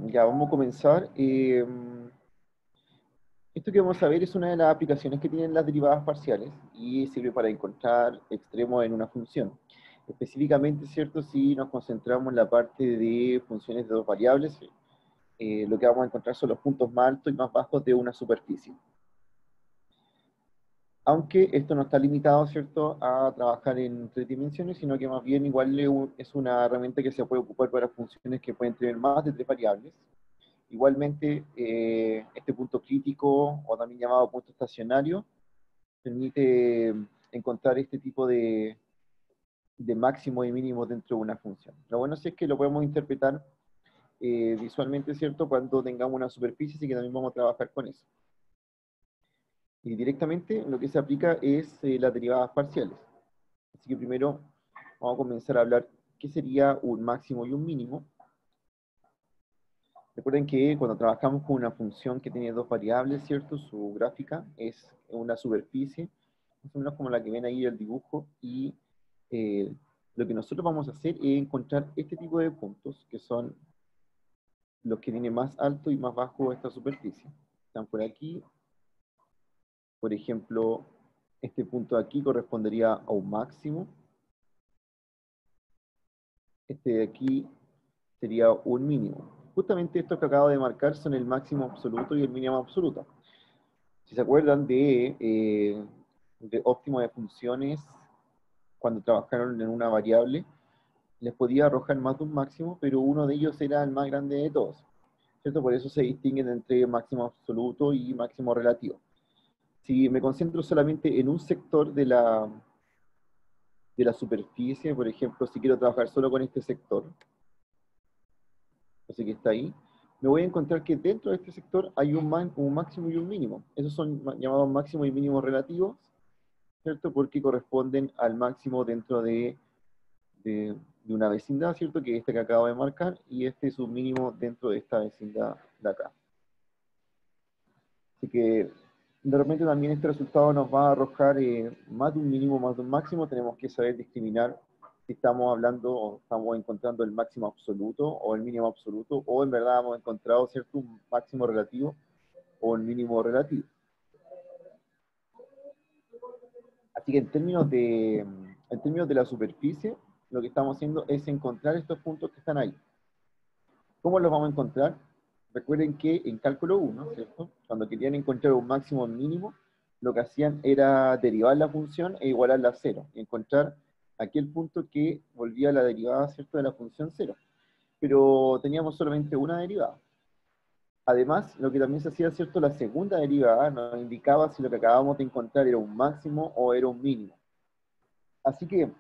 Ya, vamos a comenzar. Esto que vamos a ver es una de las aplicaciones que tienen las derivadas parciales y sirve para encontrar extremos en una función. Específicamente, ¿cierto? Si nos concentramos en la parte de funciones de dos variables, lo que vamos a encontrar son los puntos más altos y más bajos de una superficie. Aunque esto no está limitado, ¿cierto?, a trabajar en tres dimensiones, sino que más bien igual es una herramienta que se puede ocupar para funciones que pueden tener más de tres variables. Igualmente, este punto crítico, o también llamado punto estacionario, permite encontrar este tipo de máximo y mínimo dentro de una función. Lo bueno es que lo podemos interpretar visualmente, ¿cierto?, cuando tengamos una superficie, así que también vamos a trabajar con eso. Y directamente lo que se aplica es las derivadas parciales. Así que primero vamos a comenzar a hablar qué sería un máximo y un mínimo. Recuerden que cuando trabajamos con una función que tiene dos variables, ¿cierto? Su gráfica es una superficie, más o menos como la que ven ahí en el dibujo, y eh, lo que nosotros vamos a hacer es encontrar este tipo de puntos, que son los que tienen más alto y más bajo esta superficie. Están por aquí. Por ejemplo, este punto de aquí correspondería a un máximo. Este de aquí sería un mínimo. Justamente estos que acabo de marcar son el máximo absoluto y el mínimo absoluto. Si se acuerdan de óptimo de funciones, cuando trabajaron en una variable, les podía arrojar más de un máximo, pero uno de ellos era el más grande de todos, ¿cierto? Por eso se distinguen entre máximo absoluto y máximo relativo. Si me concentro solamente en un sector de la superficie, por ejemplo, si quiero trabajar solo con este sector, ese que está ahí, me voy a encontrar que dentro de este sector hay un máximo y un mínimo. Esos son llamados máximos y mínimos relativos, ¿cierto? Porque corresponden al máximo dentro de una vecindad, ¿cierto? Que es este que acabo de marcar, y este es un mínimo dentro de esta vecindad de acá. Así que de repente también este resultado nos va a arrojar más de un mínimo, más de un máximo. Tenemos que saber discriminar si estamos hablando o estamos encontrando el máximo absoluto o el mínimo absoluto, o en verdad hemos encontrado, ¿cierto?, un máximo relativo o un mínimo relativo. Así que en términos de la superficie, lo que estamos haciendo es encontrar estos puntos que están ahí. ¿Cómo los vamos a encontrar? Recuerden que en cálculo 1, ¿cierto?, cuando querían encontrar un máximo o un mínimo, lo que hacían era derivar la función e igualarla a 0, y encontrar aquel punto que volvía a la derivada, ¿cierto?, de la función 0. Pero teníamos solamente una derivada. Además, lo que también se hacía, ¿cierto?, la segunda derivada nos indicaba si lo que acabábamos de encontrar era un máximo o era un mínimo. Así que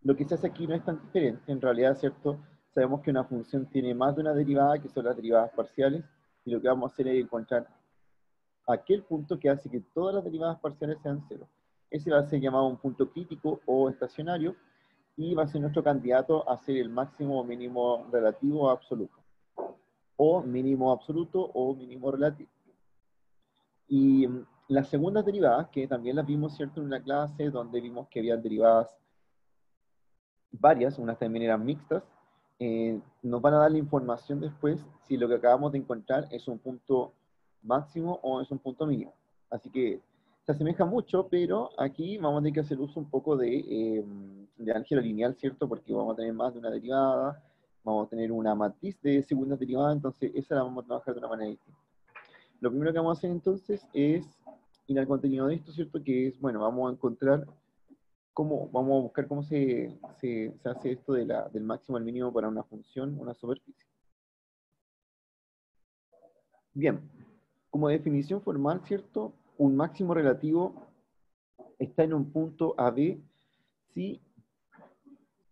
lo que se hace aquí no es tan diferente, en realidad, ¿cierto? Sabemos que una función tiene más de una derivada, que son las derivadas parciales, y lo que vamos a hacer es encontrar aquel punto que hace que todas las derivadas parciales sean cero. Ese va a ser llamado un punto crítico o estacionario, y va a ser nuestro candidato a ser el máximo o mínimo relativo o absoluto, o mínimo absoluto o mínimo relativo. Y las segundas derivadas, que también las vimos, ¿cierto?, en una clase donde vimos que había derivadas varias, unas también eran mixtas, nos van a dar la información después si lo que acabamos de encontrar es un punto máximo o es un punto mínimo. Así que se asemeja mucho, pero aquí vamos a tener que hacer uso un poco de álgebra lineal, ¿cierto? Porque vamos a tener más de una derivada, vamos a tener una matriz de segundas derivadas, entonces esa la vamos a trabajar de una manera distinta. Lo primero que vamos a hacer entonces es ir al contenido de esto, ¿cierto? Que es, bueno, vamos a encontrar vamos a buscar cómo se hace esto del máximo al mínimo para una función, una superficie. Bien, como definición formal, ¿cierto? Un máximo relativo está en un punto AB si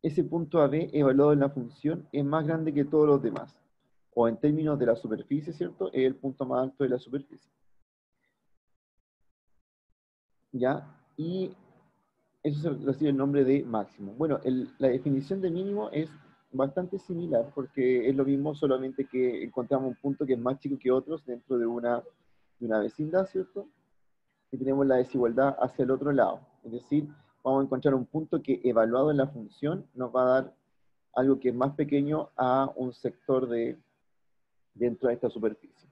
ese punto AB evaluado en la función es más grande que todos los demás. O en términos de la superficie, ¿cierto? Es el punto más alto de la superficie. ¿Ya? Y eso recibe el nombre de máximo. Bueno, la definición de mínimo es bastante similar, porque es lo mismo, solamente que encontramos un punto que es más chico que otros dentro de una vecindad, ¿cierto? Y tenemos la desigualdad hacia el otro lado. Es decir, vamos a encontrar un punto que, evaluado en la función, nos va a dar algo que es más pequeño a un sector dentro de esta superficie.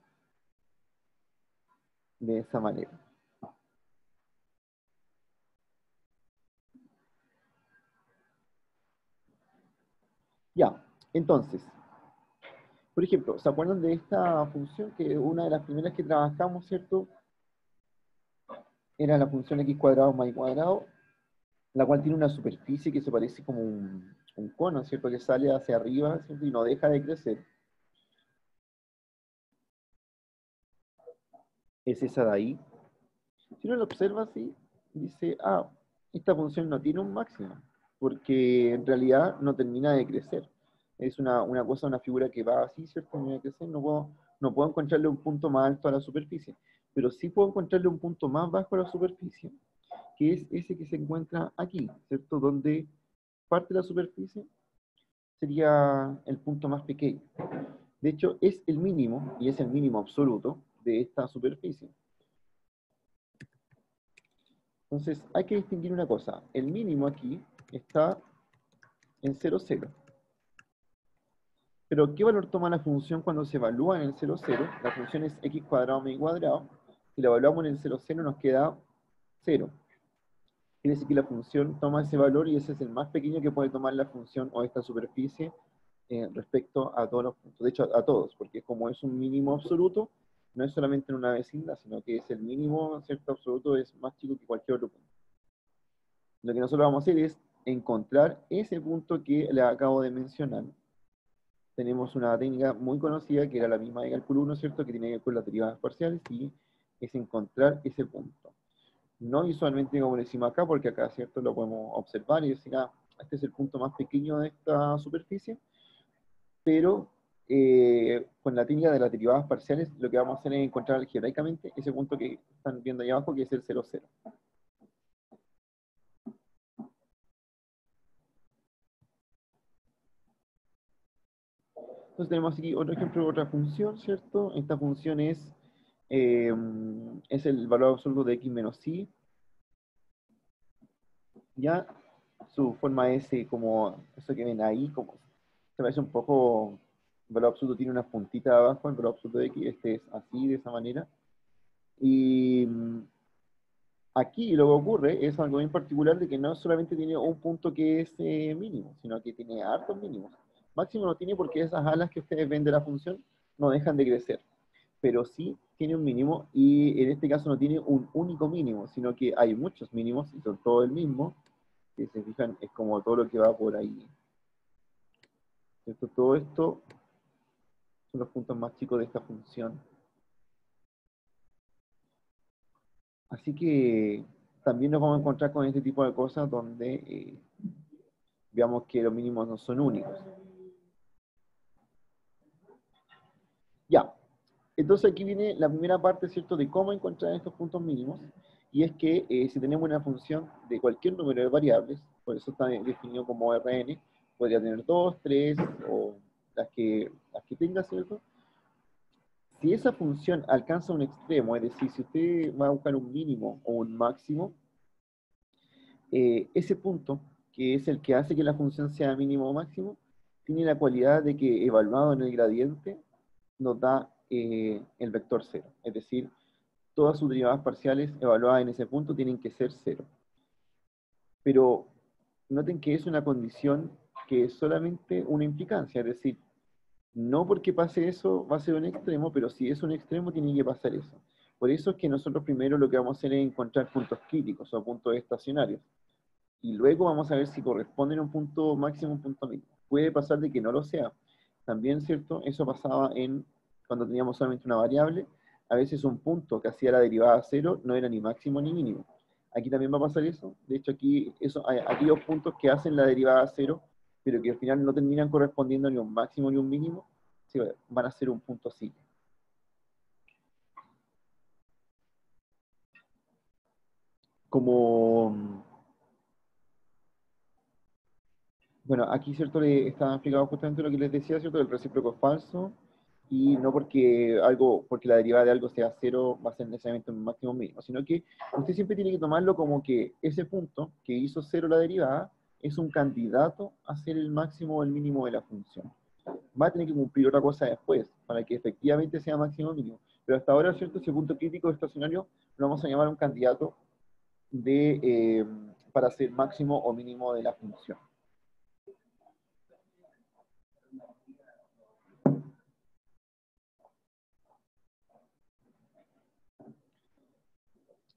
De esa manera. Ya, entonces, por ejemplo, ¿se acuerdan de esta función que una de las primeras que trabajamos, ¿cierto? Era la función x cuadrado más y cuadrado, la cual tiene una superficie que se parece como un cono, ¿cierto? Que sale hacia arriba, ¿cierto? Y no deja de crecer. Es esa de ahí. Si uno lo observa así, dice, ah, esta función no tiene un máximo, porque en realidad no termina de crecer. Es una cosa, una figura que va así, ¿cierto? Termina de crecer, no puedo encontrarle un punto más alto a la superficie, pero sí puedo encontrarle un punto más bajo a la superficie, que es ese que se encuentra aquí, ¿cierto? Donde parte de la superficie sería el punto más pequeño. De hecho, es el mínimo, y es el mínimo absoluto de esta superficie. Entonces, hay que distinguir una cosa. El mínimo aquí está en 0, 0. Pero, ¿qué valor toma la función cuando se evalúa en el 0, 0? La función es x cuadrado más y cuadrado. Si la evaluamos en el 0, 0, nos queda 0. Quiere decir que la función toma ese valor y ese es el más pequeño que puede tomar la función o esta superficie respecto a todos los puntos. De hecho, a todos, porque como es un mínimo absoluto, no es solamente en una vecindad, sino que es el mínimo, ¿cierto? Absoluto es más chico que cualquier otro punto. Lo que nosotros vamos a hacer es encontrar ese punto que le acabo de mencionar. Tenemos una técnica muy conocida que era la misma de cálculo 1, ¿cierto? Que tiene que ver con las derivadas parciales y es encontrar ese punto. No visualmente como lo decimos acá, porque acá, ¿cierto? Lo podemos observar y decir, ah, este es el punto más pequeño de esta superficie, pero con la técnica de las derivadas parciales lo que vamos a hacer es encontrar algebraicamente ese punto que están viendo ahí abajo, que es el 0, 0. Entonces tenemos aquí otro ejemplo de otra función, ¿cierto? Esta función es el valor absoluto de x menos y. Ya su forma es como eso que ven ahí, como se parece un poco, el valor absoluto tiene una puntita abajo, el valor absoluto de x, este es así, de esa manera. Y aquí lo que ocurre es algo bien particular de que no solamente tiene un punto que es mínimo, sino que tiene hartos mínimos. Máximo no tiene porque esas alas que ustedes ven de la función no dejan de crecer, pero sí tiene un mínimo y en este caso no tiene un único mínimo, sino que hay muchos mínimos y son todos el mismo. Si se fijan, es como todo lo que va por ahí. ¿Cierto? Todo esto son los puntos más chicos de esta función. Así que también nos vamos a encontrar con este tipo de cosas donde veamos que los mínimos no son únicos. Ya, entonces aquí viene la primera parte, ¿cierto?, de cómo encontrar estos puntos mínimos, y es que si tenemos una función de cualquier número de variables, por eso está definido como Rn, podría tener 2, 3, o las que tenga, ¿cierto? Si esa función alcanza un extremo, es decir, si usted va a buscar un mínimo o un máximo, ese punto, que es el que hace que la función sea mínimo o máximo, tiene la cualidad de que evaluado en el gradiente nos da el vector 0. Es decir, todas sus derivadas parciales evaluadas en ese punto tienen que ser 0. Pero noten que es una condición que es solamente una implicancia, es decir, no porque pase eso va a ser un extremo, pero si es un extremo tiene que pasar eso. Por eso es que nosotros primero lo que vamos a hacer es encontrar puntos críticos o puntos estacionarios. Y luego vamos a ver si corresponden a un punto máximo o un punto mínimo. Puede pasar de que no lo sea. También, ¿cierto? Eso pasaba cuando teníamos solamente una variable. A veces un punto que hacía la derivada a 0 no era ni máximo ni mínimo. Aquí también va a pasar eso. De hecho, aquí hay aquellos puntos que hacen la derivada a 0, pero que al final no terminan correspondiendo ni a un máximo ni a un mínimo, van a ser un punto así. Como bueno, aquí, ¿cierto? Le está explicado justamente lo que les decía, ¿cierto? El recíproco es falso, y no porque la derivada de algo sea 0 va a ser necesariamente un máximo mínimo, sino que usted siempre tiene que tomarlo como que ese punto que hizo 0 la derivada es un candidato a ser el máximo o el mínimo de la función. va a tener que cumplir otra cosa después para que efectivamente sea máximo o mínimo. Pero hasta ahora, ¿cierto? Ese punto crítico de estacionario lo vamos a llamar un candidato para ser máximo o mínimo de la función.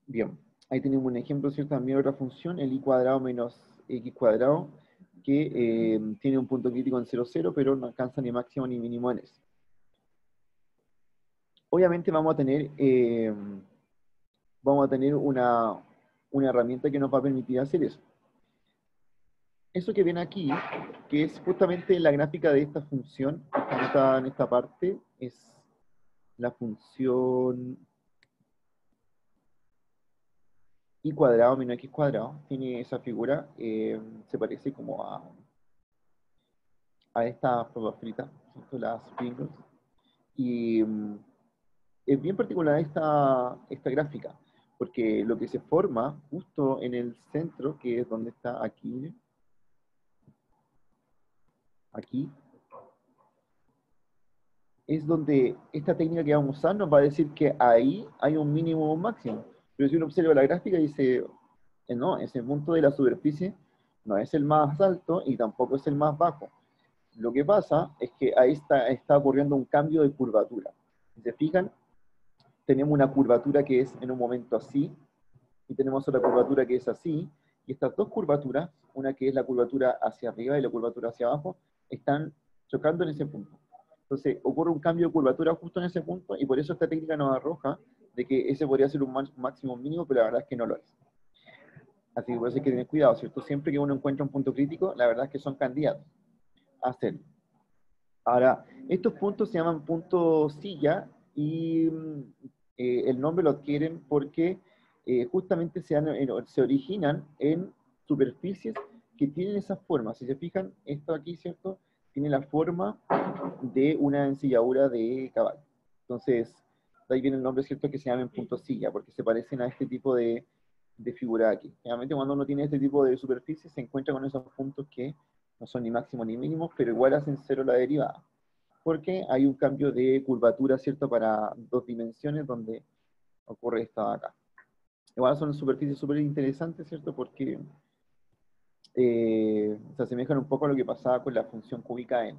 Bien, ahí tenemos un ejemplo, ¿cierto? También otra función, el i cuadrado menos x cuadrado, que tiene un punto crítico en 0, 0, pero no alcanza ni máximo ni mínimo en ese. Obviamente vamos a tener una herramienta que nos va a permitir hacer eso. Eso que ven aquí, que es justamente la gráfica de esta función, que está en esta parte, es la función y cuadrado menos x cuadrado. Tiene esa figura, se parece como a estas papas fritas, ¿cierto? Las Pringles. Y es bien particular esta gráfica, porque lo que se forma justo en el centro, que es donde está aquí, aquí, es donde esta técnica que vamos a usar nos va a decir que ahí hay un mínimo o un máximo. Pero si uno observa la gráfica dice, no, ese punto de la superficie no es el más alto y tampoco es el más bajo. Lo que pasa es que ahí está ocurriendo un cambio de curvatura. Si se fijan, tenemos una curvatura que es en un momento así, y tenemos otra curvatura que es así, y estas dos curvaturas, una que es la curvatura hacia arriba y la curvatura hacia abajo, están chocando en ese punto. Entonces, ocurre un cambio de curvatura justo en ese punto, y por eso esta técnica nos arroja de que ese podría ser un máximo mínimo, pero la verdad es que no lo es. Así que por eso hay que tener cuidado, ¿cierto? Siempre que uno encuentra un punto crítico, la verdad es que son candidatos a hacerlo. Ahora, estos puntos se llaman puntos silla y el nombre lo adquieren porque justamente se originan en superficies que tienen esas formas. Si se fijan, esto aquí, ¿cierto? Tiene la forma de una ensilladura de caballo. Entonces, de ahí viene el nombre, ¿cierto? Que se llaman puntos silla, porque se parecen a este tipo de figura aquí. Generalmente cuando uno tiene este tipo de superficie se encuentra con esos puntos que no son ni máximos ni mínimos, pero igual hacen cero la derivada. Porque hay un cambio de curvatura, ¿cierto? Para dos dimensiones donde ocurre esta de acá. Igual son superficies súper interesantes, ¿cierto? Porque se asemejan un poco a lo que pasaba con la función cúbica en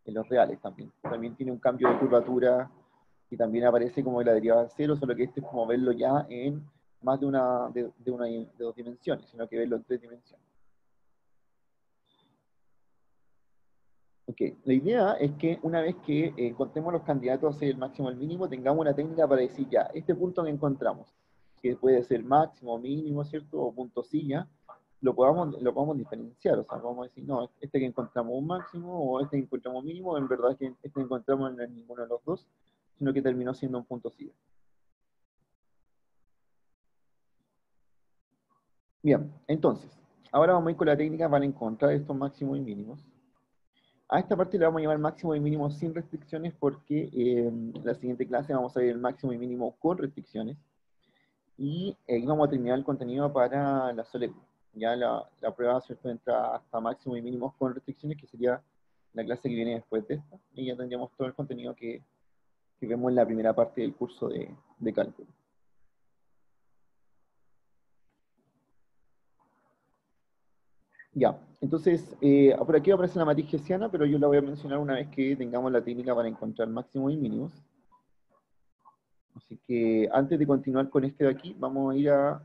los reales también. También tiene un cambio de curvatura y también aparece como la derivada de cero, solo que este es como verlo ya en más de dos dimensiones, sino que verlo en tres dimensiones. Ok, la idea es que una vez que encontremos los candidatos a ser el máximo o el mínimo, tengamos una técnica para decir ya, este punto que encontramos, que puede ser máximo, mínimo, ¿cierto? O punto silla, lo podamos diferenciar, o sea, podemos decir, no, este que encontramos un máximo o este que encontramos un mínimo, en verdad es que este que encontramos no es ninguno de los dos, sino que terminó siendo un punto silla. Bien, entonces, ahora vamos a ir con la técnica para encontrar estos máximos y mínimos. A esta parte le vamos a llamar máximo y mínimo sin restricciones porque en la siguiente clase vamos a ver el máximo y mínimo con restricciones y ahí vamos a terminar el contenido para la SOLEC. Ya la prueba, ¿cierto?, entra hasta máximo y mínimo con restricciones, que sería la clase que viene después de esta, y ya tendríamos todo el contenido que vemos en la primera parte del curso de cálculo. Ya, entonces, por aquí aparece la matriz hessiana, pero yo la voy a mencionar una vez que tengamos la técnica para encontrar máximos y mínimos. Así que antes de continuar con este de aquí, vamos a ir a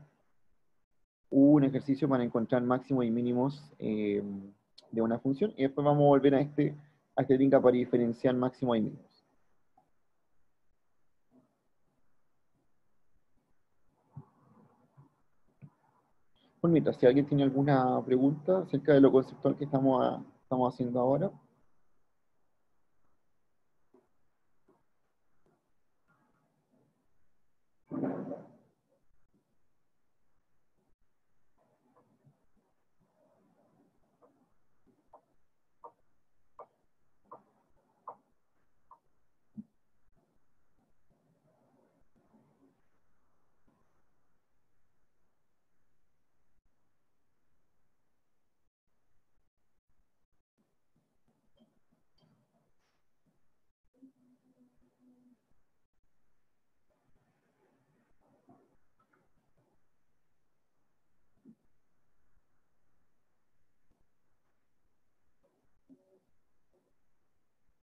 un ejercicio para encontrar máximos y mínimos de una función, y después vamos a volver a esta técnica para diferenciar máximos y mínimos. Pues mientras, si alguien tiene alguna pregunta acerca de lo conceptual que estamos haciendo ahora.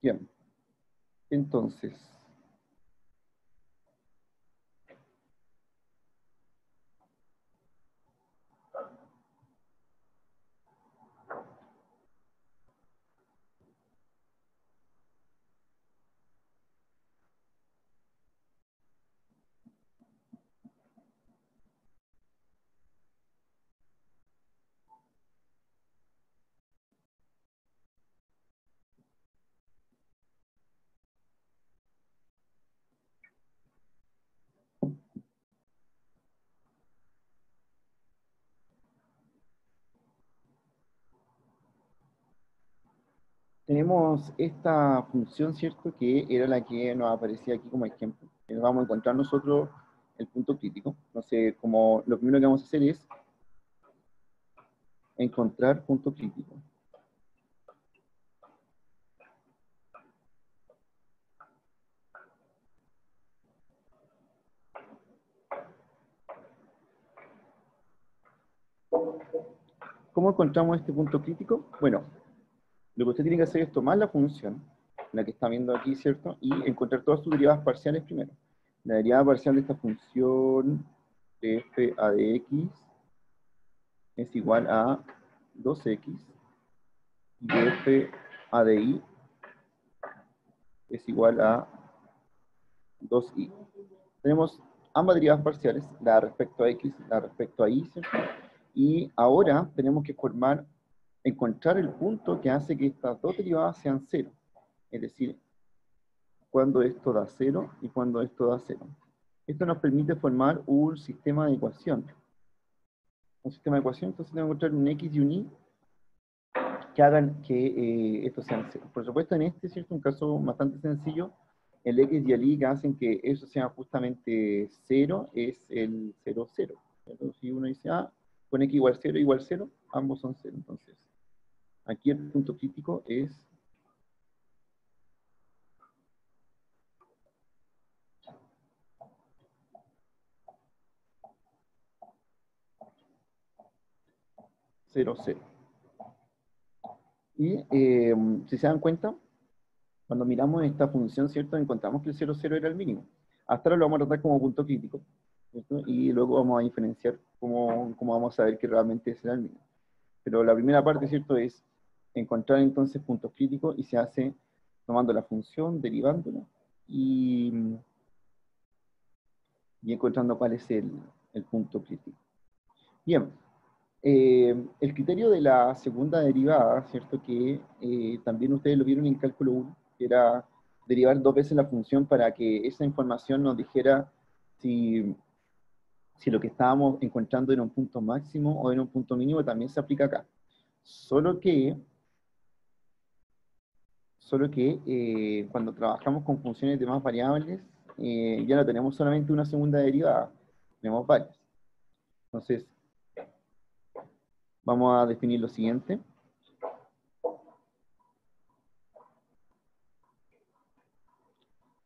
Bien, entonces, tenemos esta función, ¿cierto? Que era la que nos aparecía aquí como ejemplo. Vamos a encontrar nosotros el punto crítico. Entonces, como lo primero que vamos a hacer es encontrar punto crítico. ¿Cómo encontramos este punto crítico? Bueno, lo que usted tiene que hacer es tomar la función, la que está viendo aquí, ¿cierto? Y encontrar todas sus derivadas parciales primero. La derivada parcial de esta función de f a de x es igual a 2x y de f a de y es igual a 2y. Tenemos ambas derivadas parciales, la respecto a x, la respecto a y, ¿cierto? Y ahora tenemos que encontrar el punto que hace que estas dos derivadas sean cero. Es decir, cuando esto da cero y cuando esto da cero. Esto nos permite formar un sistema de ecuación. Un sistema de ecuación, entonces tenemos que encontrar un x y un y que hagan que esto sea cero. Por supuesto, en este, ¿cierto? Un caso bastante sencillo, el x y el y que hacen que eso sea justamente cero es el 0, 0. Entonces, si uno dice, con x igual 0, ambos son 0. Entonces, aquí el punto crítico es 0, 0. Y si se dan cuenta, cuando miramos esta función, ¿cierto? Encontramos que el 0, 0 era el mínimo. Hasta ahora lo vamos a tratar como punto crítico, ¿cierto? Y luego vamos a diferenciar cómo vamos a saber que realmente ese era el mínimo. Pero la primera parte, ¿cierto? Es encontrar entonces puntos críticos y se hace tomando la función, derivándola y, y encontrando cuál es el punto crítico. Bien, el criterio de la segunda derivada, ¿cierto? Que también ustedes lo vieron en cálculo 1, que era derivar dos veces la función para que esa información nos dijera si, si lo que estábamos encontrando era un punto máximo o era un punto mínimo, también se aplica acá. Solo que cuando trabajamos con funciones de más variables, ya no tenemos solamente una segunda derivada, tenemos varias. Entonces, vamos a definir lo siguiente.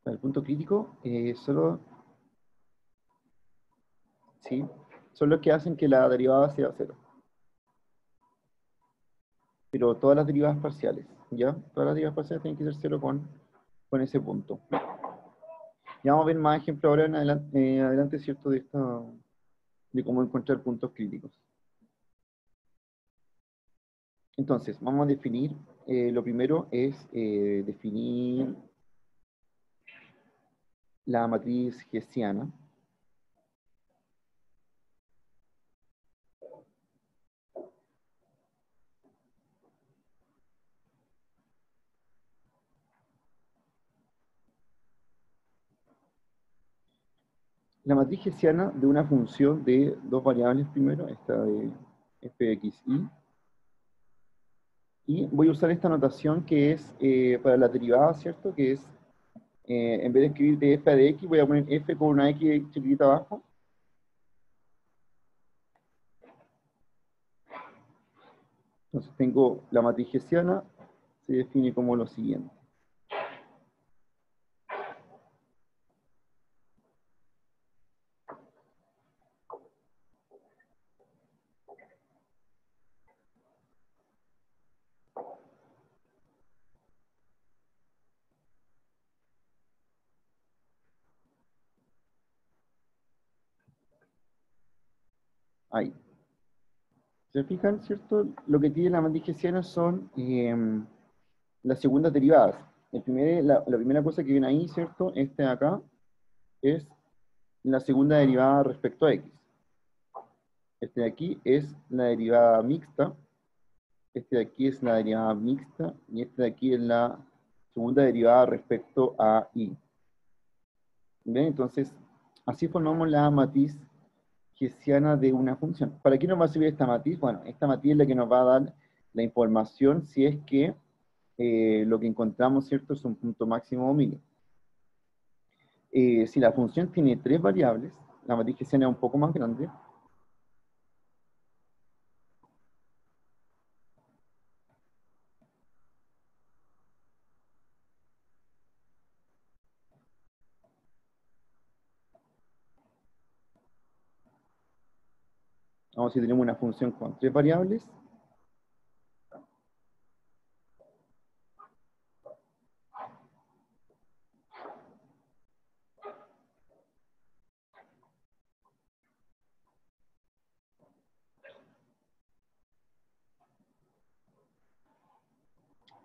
El punto crítico ¿sí? Son los que hacen que la derivada sea cero. Pero todas las derivadas parciales, ¿ya? Todas las derivadas parciales tienen que ser cero con ese punto. Ya vamos a ver más ejemplos ahora en adelante, ¿cierto? De cómo encontrar puntos críticos. Entonces, vamos a definir, lo primero es definir la matriz hessiana. La matriz hessiana de una función de dos variables primero, esta de f de x, y. Y voy a usar esta notación que es para la derivada, ¿cierto? Que es, en vez de escribir de f a de x, voy a poner f con una x chiquitita abajo. Entonces tengo la matriz hessiana, se define como lo siguiente. Ahí. ¿Se fijan, cierto? Lo que tiene la matriz hessiana son las segundas derivadas. La primera cosa que viene ahí, ¿cierto? Este de acá es la segunda derivada respecto a x. Este de aquí es la derivada mixta. Este de aquí es la derivada mixta. Y este de aquí es la segunda derivada respecto a y. ¿Bien? Entonces, así formamos la matriz hessiana de una función. ¿Para qué nos va a servir esta matriz? Bueno, esta matriz es la que nos va a dar la información si es que lo que encontramos, ¿cierto?, es un punto máximo o mínimo. Si la función tiene tres variables, la matriz hessiana es un poco más grande. Vamos, si tenemos una función con tres variables,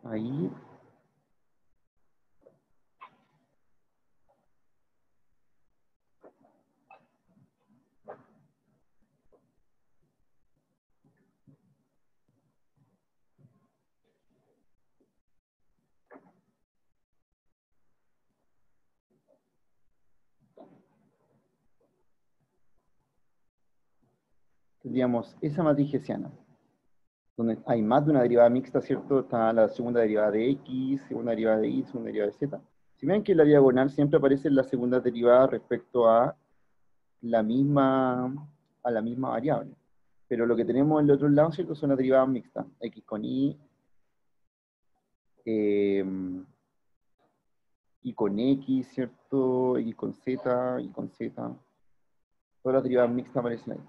ahí tendríamos esa matriz hessiana, donde hay más de una derivada mixta, ¿cierto? Está la segunda derivada de x, segunda derivada de y, segunda derivada de z. Si ven que en la diagonal siempre aparece la segunda derivada respecto la misma, a la misma variable. Pero lo que tenemos en el otro lado, ¿cierto? Son las derivadas mixtas. X con eh, y con X, ¿cierto? X con Z, y con Z. Todas las derivadas mixtas aparecen ahí.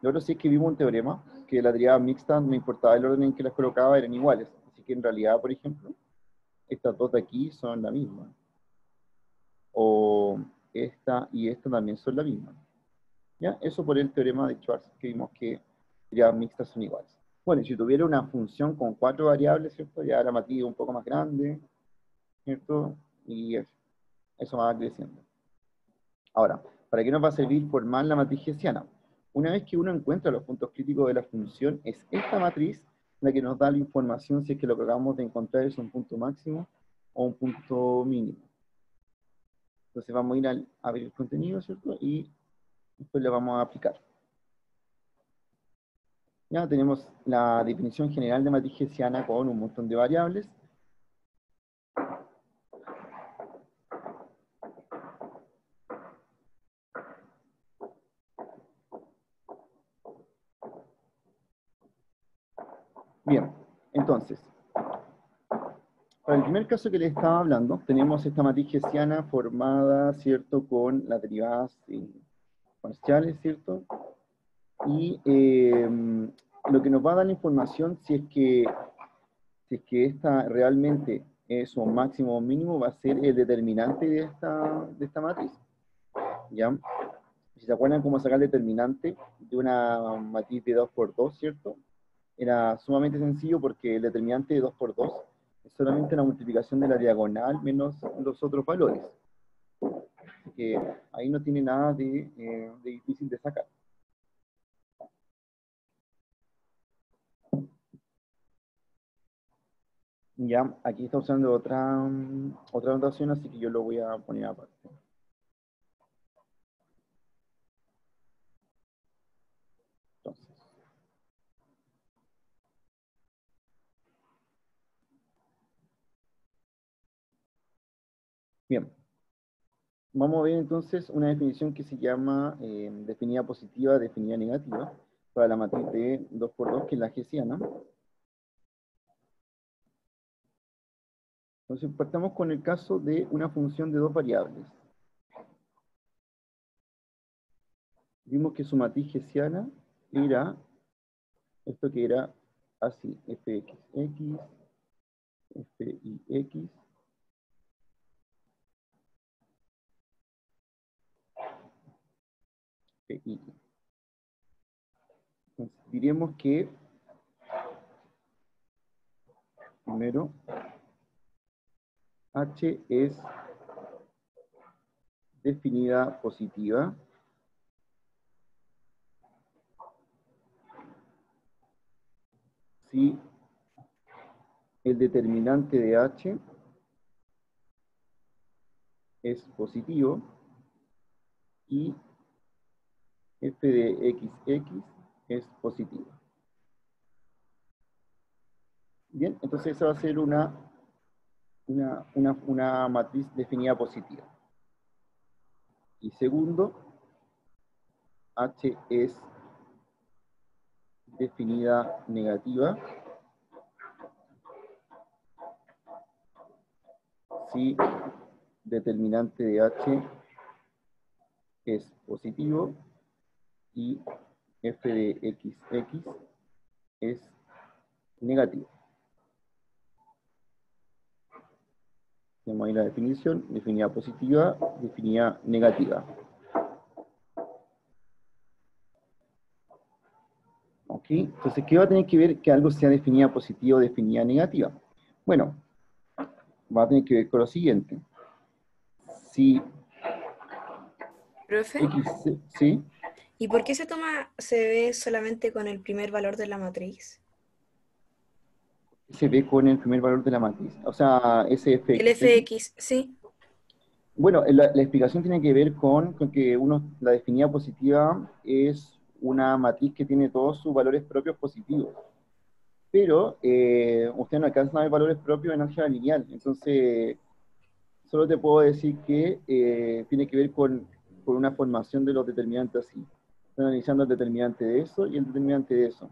Lo otro sí es que vimos un teorema, que las derivadas mixtas, no importaba el orden en que las colocaba, eran iguales. Así que en realidad, por ejemplo, estas dos de aquí son la misma. O esta y esta también son la misma. ¿Ya? Eso por el teorema de Schwarz, que vimos que derivadas mixtas son iguales. Bueno, y si tuviera una función con cuatro variables, ¿cierto? Ya la matriz es un poco más grande, ¿cierto? Y eso va creciendo. Ahora, ¿para qué nos va a servir formar la matriz hessiana? Una vez que uno encuentra los puntos críticos de la función, es esta matriz la que nos da la información si es que lo que acabamos de encontrar es un punto máximo o un punto mínimo. Entonces vamos a ir a ver el contenido, ¿cierto? Y después le vamos a aplicar. Ya tenemos la definición general de matriz hessiana con un montón de variables. Bien, entonces, para el primer caso que les estaba hablando, tenemos esta matriz hessiana formada, ¿cierto?, con las derivadas parciales, ¿cierto? Y lo que nos va a dar la información si es que esta realmente es un máximo o mínimo, va a ser el determinante de esta matriz. ¿Ya? Si se acuerdan cómo sacar el determinante de una matriz de 2 por 2, ¿cierto? Era sumamente sencillo porque el determinante de 2 por 2 es solamente la multiplicación de la diagonal menos los otros valores. Así que ahí no tiene nada de difícil de sacar. Ya, aquí está usando otra notación, así que yo lo voy a poner aparte. Entonces, bien. Vamos a ver entonces una definición que se llama definida positiva, definida negativa, para la matriz de 2 por 2, que es la hessiana. Entonces, partamos con el caso de una función de dos variables. Vimos que su matriz hessiana era esto que era así, fxx, fix, fi. diremos que, primero, H es definida positiva si el determinante de H es positivo y f de xx es positivo. Bien, entonces esa va a ser una matriz definida positiva. Y segundo, H es definida negativa si determinante de H es positivo y f de xx es negativo. Tenemos ahí la definición, definida positiva, definida negativa. ¿Ok? Entonces, ¿qué va a tener que ver que algo sea definida positiva o definida negativa? Bueno, va a tener que ver con lo siguiente. Si Profe, x, ¿sí? ¿y por qué se ve solamente con el primer valor de la matriz? Se ve con el primer valor de la matriz, o sea, El sfxx. fx, sí. Bueno, la explicación tiene que ver con que la definida positiva es una matriz que tiene todos sus valores propios positivos. Pero usted no alcanza a ver valores propios en álgebra lineal. Entonces, solo te puedo decir que tiene que ver con una formación de los determinantes así. Estoy analizando el determinante de eso y el determinante de eso.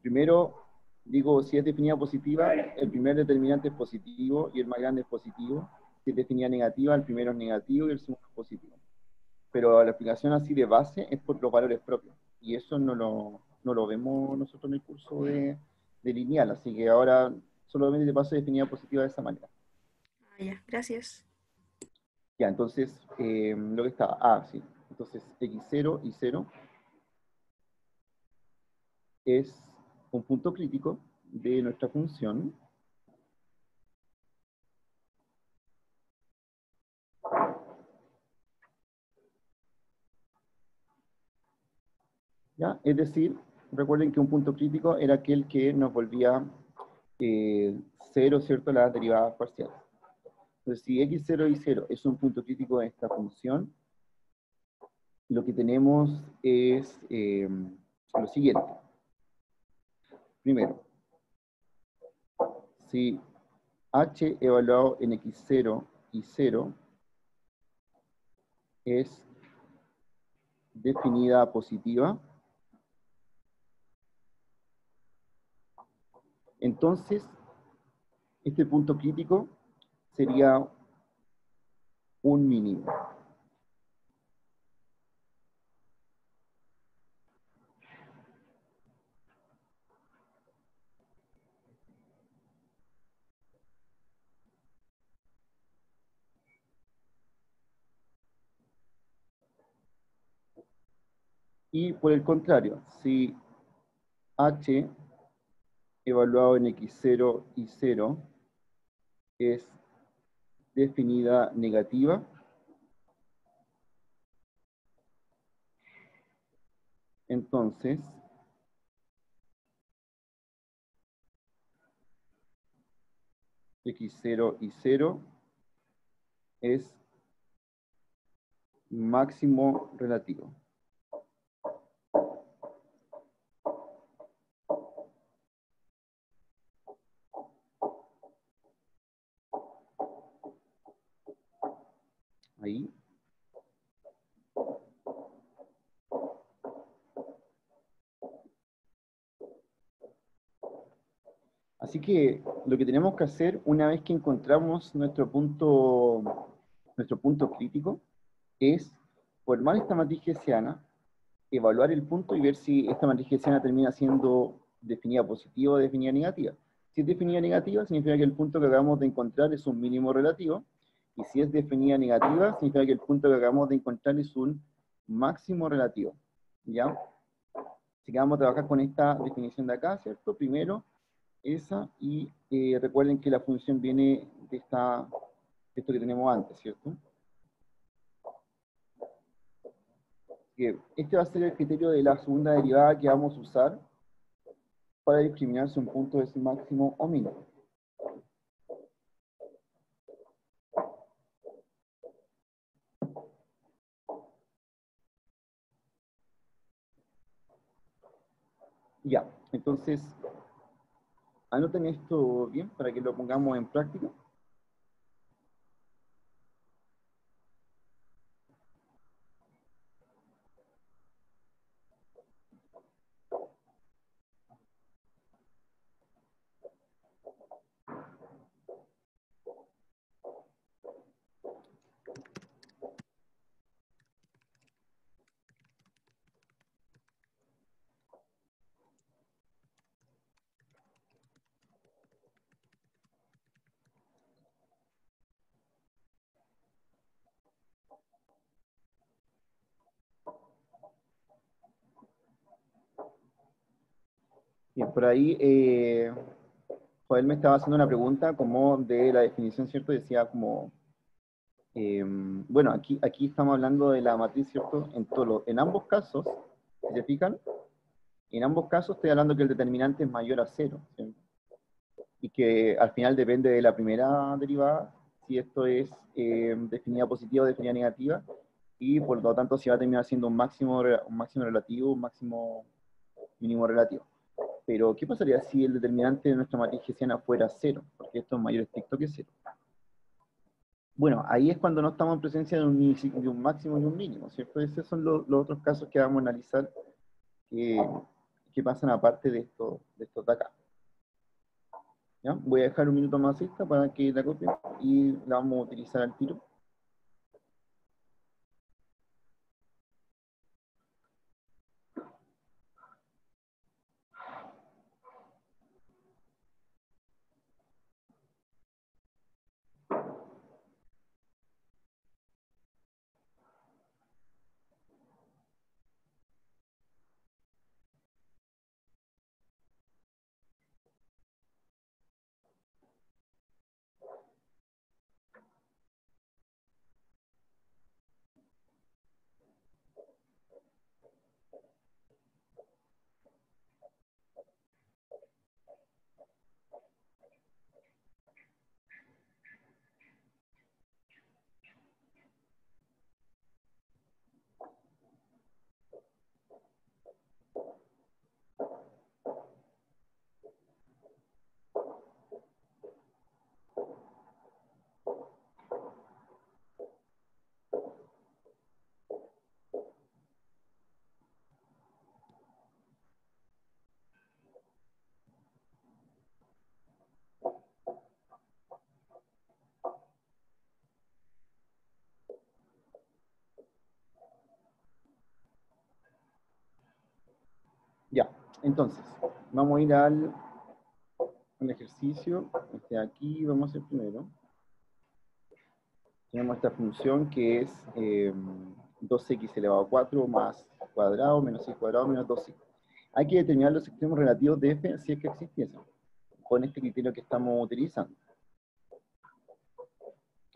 Primero, digo, si es definida positiva, el primer determinante es positivo y el más grande es positivo. Si es definida negativa, el primero es negativo y el segundo es positivo. Pero la explicación así de base es por los valores propios. Y eso no lo vemos nosotros en el curso de lineal. Así que ahora solamente te paso definida positiva de esa manera. Ah, ya, gracias. Ya, entonces, lo que está, sí. Entonces, x0 y 0 es un punto crítico de nuestra función. ¿Ya? Es decir, recuerden que un punto crítico era aquel que nos volvía cero, ¿cierto?, las derivadas parciales. Entonces, si x0 y 0 es un punto crítico de esta función, lo que tenemos es lo siguiente. Primero, si h evaluado en x0 y 0 es definida positiva, entonces este punto crítico sería un mínimo. Y por el contrario, si h evaluado en x0 y 0 es definida negativa, entonces x0 y 0 es máximo relativo. Ahí. Así que lo que tenemos que hacer una vez que encontramos nuestro punto crítico es formar esta matriz hessiana, evaluar el punto y ver si esta matriz hessiana termina siendo definida positiva o definida negativa. Si es definida negativa, significa que el punto que acabamos de encontrar es un mínimo relativo, y si es definida negativa, significa que el punto que acabamos de encontrar es un máximo relativo. ¿Ya? Así que vamos a trabajar con esta definición de acá, ¿cierto? Primero, esa, y recuerden que la función viene de, de esto que tenemos antes, ¿cierto? Que este va a ser el criterio de la segunda derivada que vamos a usar para discriminar si un punto es máximo o mínimo. Ya, entonces, anoten esto bien para que lo pongamos en práctica. Bien, por ahí, Joel me estaba haciendo una pregunta como de la definición, ¿cierto? Decía como, bueno, aquí estamos hablando de la matriz, ¿cierto? En ambos casos, si se fijan, en ambos casos estoy hablando que el determinante es mayor a cero, ¿sí? Y que al final depende de la primera derivada, si esto es definida positiva o definida negativa, y por lo tanto si va a terminar siendo un máximo relativo, un máximo mínimo relativo. Pero, ¿qué pasaría si el determinante de nuestra matriz hessiana fuera cero? Porque esto es mayor estricto que cero. Bueno, ahí es cuando no estamos en presencia de un máximo y un mínimo, ¿cierto? Esos son los otros casos que vamos a analizar que pasan aparte de estos de acá. ¿Ya? Voy a dejar un minuto más esta para que la copien y la vamos a utilizar al tiro. Ya, entonces, vamos a ir al ejercicio. Aquí vamos a hacer primero. Tenemos esta función que es 2x elevado a 4 más cuadrado menos x cuadrado menos 2y. Hay que determinar los extremos relativos de f si es que existiesen, con este criterio que estamos utilizando.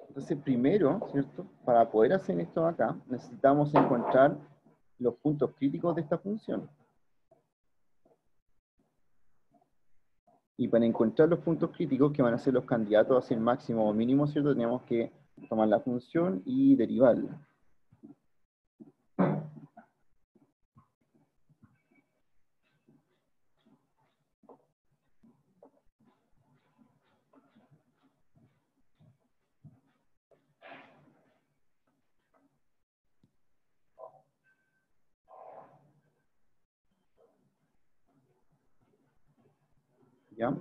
Entonces, primero, ¿cierto? Para poder hacer esto acá, necesitamos encontrar los puntos críticos de esta función. Y para encontrar los puntos críticos, que van a ser los candidatos hacia el máximo o mínimo, ¿cierto? Tenemos que tomar la función y derivarla. ¿Ya?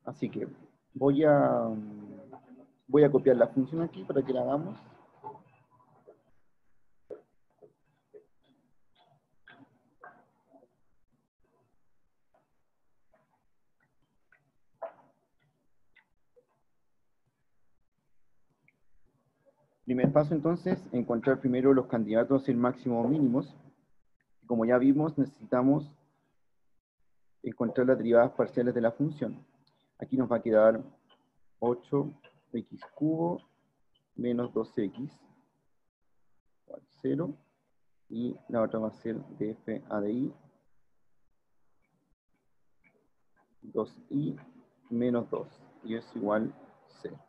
Así que voy a copiar la función aquí para que la hagamos. Primer paso entonces, encontrar primero los candidatos hacia el máximo o mínimos. Como ya vimos, necesitamos encontrar las derivadas parciales de la función. Aquí nos va a quedar 8x cubo menos 2x igual 0. Y la otra va a ser df a de i 2i menos 2. Y es igual 0.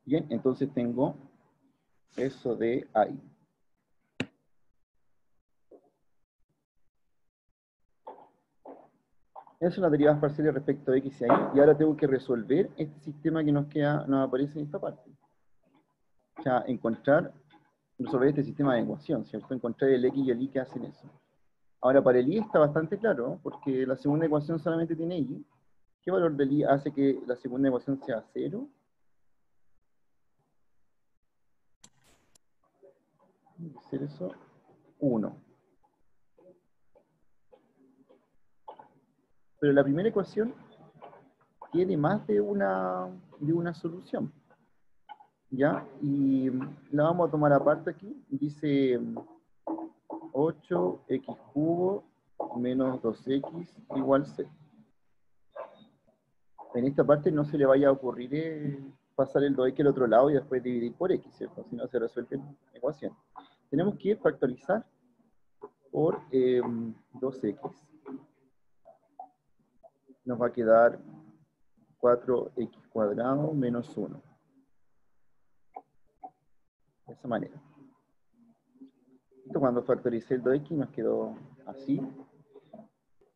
Bien, entonces tengo eso de ahí. Esas son las derivadas parciales respecto a x y a y. Y ahora tengo que resolver este sistema que nos queda, nos aparece en esta parte. O sea, resolver este sistema de ecuación, ¿cierto? Encontrar el x y el y que hacen eso. Ahora, para el y está bastante claro, porque la segunda ecuación solamente tiene y. ¿Qué valor del i hace que la segunda ecuación sea 0? ¿Ser eso? 1. Pero la primera ecuación tiene más de una solución, ¿ya? Y la vamos a tomar aparte aquí. Dice 8x cubo menos 2x igual 0. En esta parte no se le vaya a ocurrir pasar el 2x al otro lado y después dividir por x, ¿cierto? Si no se resuelve la ecuación. Tenemos que factorizar por 2x. Nos va a quedar 4x cuadrado menos 1. De esa manera. Esto cuando factoricé el 2x nos quedó así.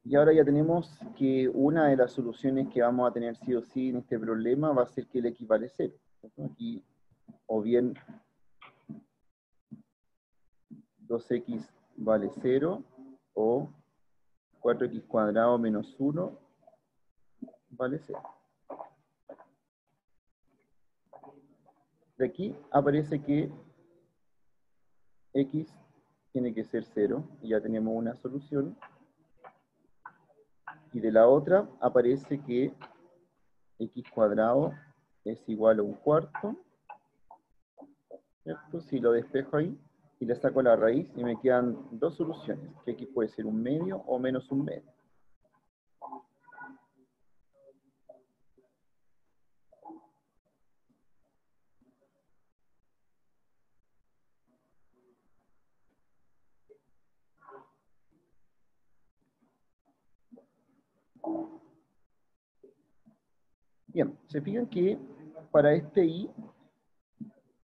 Y ahora ya tenemos que una de las soluciones que vamos a tener sí o sí en este problema va a ser que el x vale 0. Aquí, o bien 2x vale 0, o 4x cuadrado menos 1 vale 0. De aquí aparece que x tiene que ser 0, y ya tenemos una solución. Y de la otra aparece que x cuadrado es igual a un cuarto, ¿cierto? Si lo despejo ahí y le saco la raíz y me quedan dos soluciones, que x puede ser un medio o menos un medio. Bien, se fijan que para este y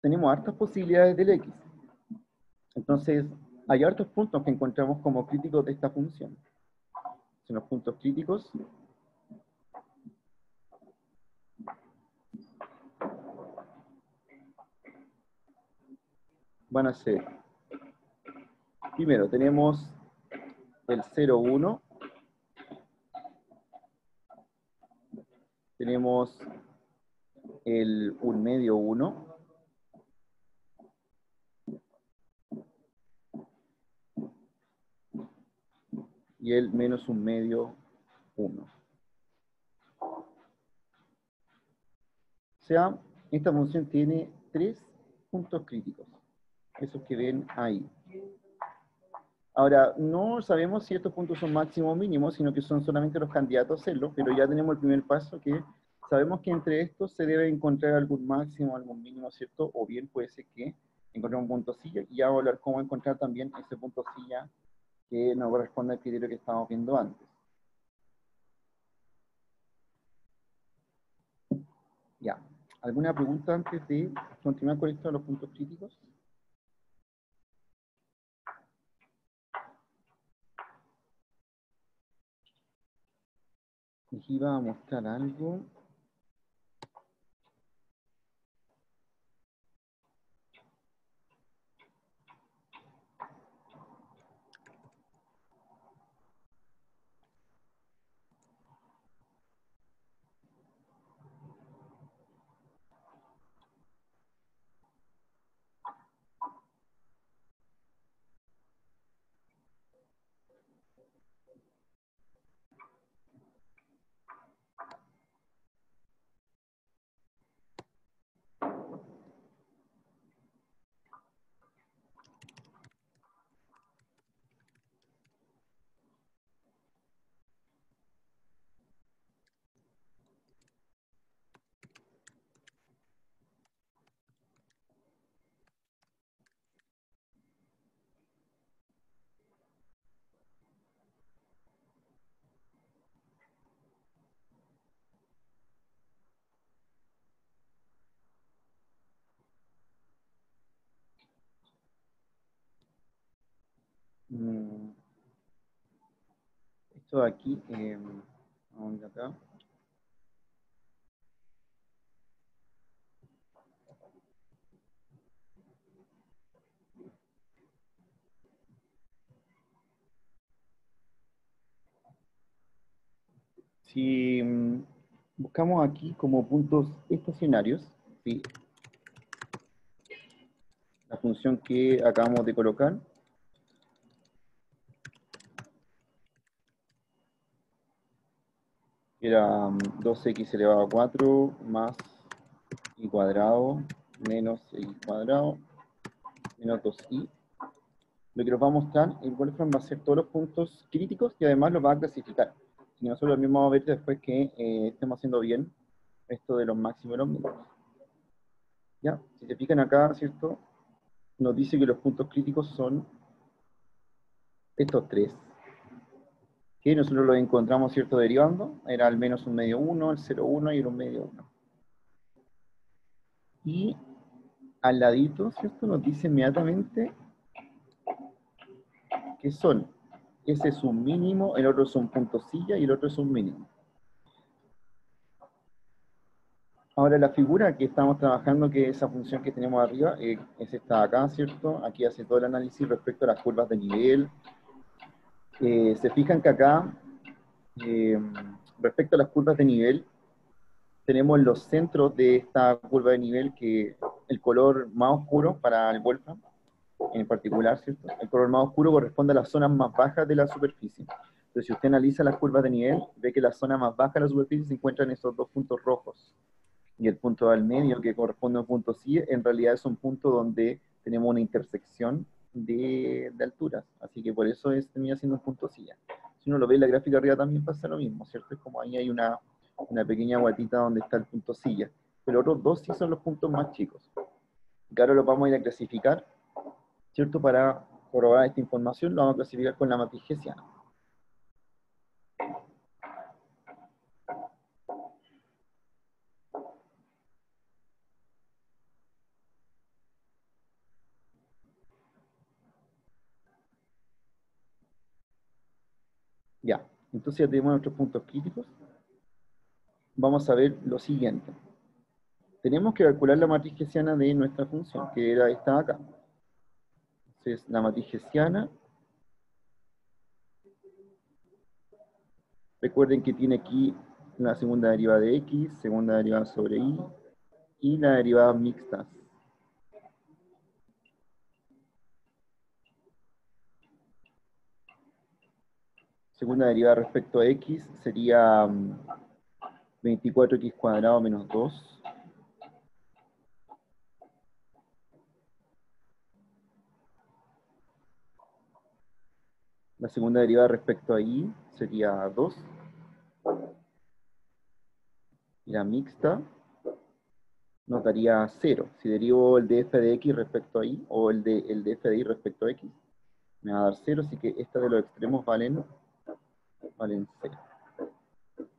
tenemos hartas posibilidades del x. Entonces, hay hartos puntos que encontramos como críticos de esta función. Son los puntos críticos. Van a ser, primero tenemos el 0, 1, tenemos el 1 medio 1, y el menos 1 medio 1. O sea, esta función tiene tres puntos críticos, esos que ven ahí. Ahora, no sabemos si estos puntos son máximos o mínimos, sino que son solamente los candidatos a serlo, pero ya tenemos el primer paso, que sabemos que entre estos se debe encontrar algún máximo, algún mínimo, ¿cierto? O bien puede ser que encontremos un punto silla, y ya vamos a hablar cómo encontrar también ese punto silla que nos corresponde al criterio que estábamos viendo antes. Ya. ¿Alguna pregunta antes de continuar con esto de los puntos críticos? Aquí iba a mostrar algo. Esto de aquí, vamos a ir acá. Si buscamos aquí como puntos estacionarios, ¿sí? La función que acabamos de colocar, era 2x elevado a 4 más y cuadrado menos x cuadrado menos 2y. Lo que nos va a mostrar el Wolfram va a ser todos los puntos críticos y además los va a clasificar. Y nosotros mismos vamos a ver después que estemos haciendo bien esto de los máximos y los mínimos. ¿Ya? Si se fijan acá, ¿cierto? Nos dice que los puntos críticos son estos tres, que nosotros los encontramos, ¿cierto? Derivando, era al menos un medio 1, el 0,1 y el 1 medio 1. Y al ladito, ¿cierto? Nos dice inmediatamente que son, ese es un mínimo, el otro es un punto silla y el otro es un mínimo. Ahora la figura que estamos trabajando, que es esa función que tenemos arriba, es esta de acá, ¿cierto? Aquí hace todo el análisis respecto a las curvas de nivel. Se fijan que acá, respecto a las curvas de nivel, tenemos en los centros de esta curva de nivel que el color más oscuro para el Wolfram, en particular, ¿cierto? El color más oscuro corresponde a las zonas más bajas de la superficie. Entonces, si usted analiza las curvas de nivel, ve que la zona más baja de la superficie se encuentra en esos dos puntos rojos. Y el punto al medio, que corresponde a un punto sí, en realidad es un punto donde tenemos una intersección de alturas. Así que por eso termina siendo un punto silla. Si uno lo ve en la gráfica arriba también pasa lo mismo, ¿cierto? Es como ahí hay una pequeña guatita donde está el punto silla. Pero los otros dos sí son los puntos más chicos. Que ahora los vamos a ir a clasificar, ¿cierto? Para corroborar esta información, lo vamos a clasificar con la matriz hessiana. Ya, entonces ya tenemos nuestros puntos críticos. Vamos a ver lo siguiente. Tenemos que calcular la matriz hessiana de nuestra función, que era esta acá. Entonces, la matriz hessiana, recuerden que tiene aquí la segunda derivada de x, segunda derivada sobre y, y la derivada mixtas. Segunda derivada respecto a x sería 24x cuadrado menos 2. La segunda derivada respecto a y sería 2. Y la mixta nos daría 0. Si derivo el de f de x respecto a y, o el de f de y respecto a x, me va a dar 0, así que esta de los extremos valen 0. Esa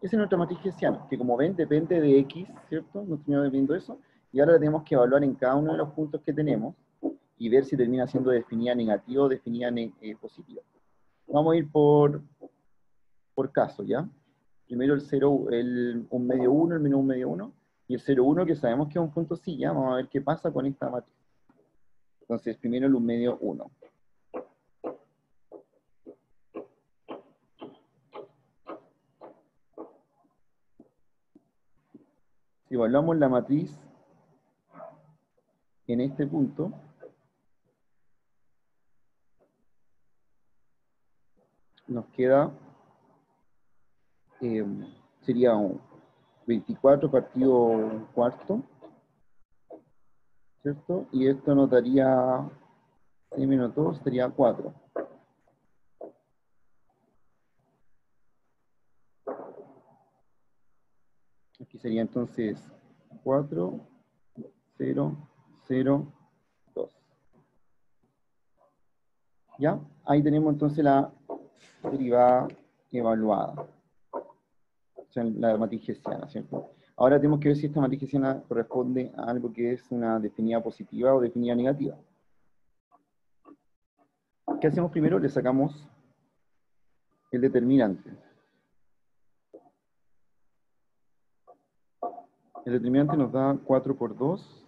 es nuestra matriz hessiana, que como ven depende de x, ¿cierto? Nos terminamos viendo eso, y ahora la tenemos que evaluar en cada uno de los puntos que tenemos, y ver si termina siendo definida negativa o definida positiva. Vamos a ir por caso, ¿ya? Primero el 0, un medio 1, el menos un medio 1, y el 0, 1 que sabemos que es un punto silla, vamos a ver qué pasa con esta matriz. Entonces, primero el un medio 1. Si evaluamos la matriz en este punto, nos queda, sería un 24 partido un cuarto, ¿cierto? Y esto nos daría 6 menos 2, sería 4. Aquí sería entonces 4, 0, 0, 2. ¿Ya? Ahí tenemos entonces la derivada evaluada. O sea, la matriz hessiana, ¿cierto? Ahora tenemos que ver si esta matriz hessiana corresponde a algo que es una definida positiva o definida negativa. ¿Qué hacemos primero? Le sacamos el determinante. El determinante nos da 4 por 2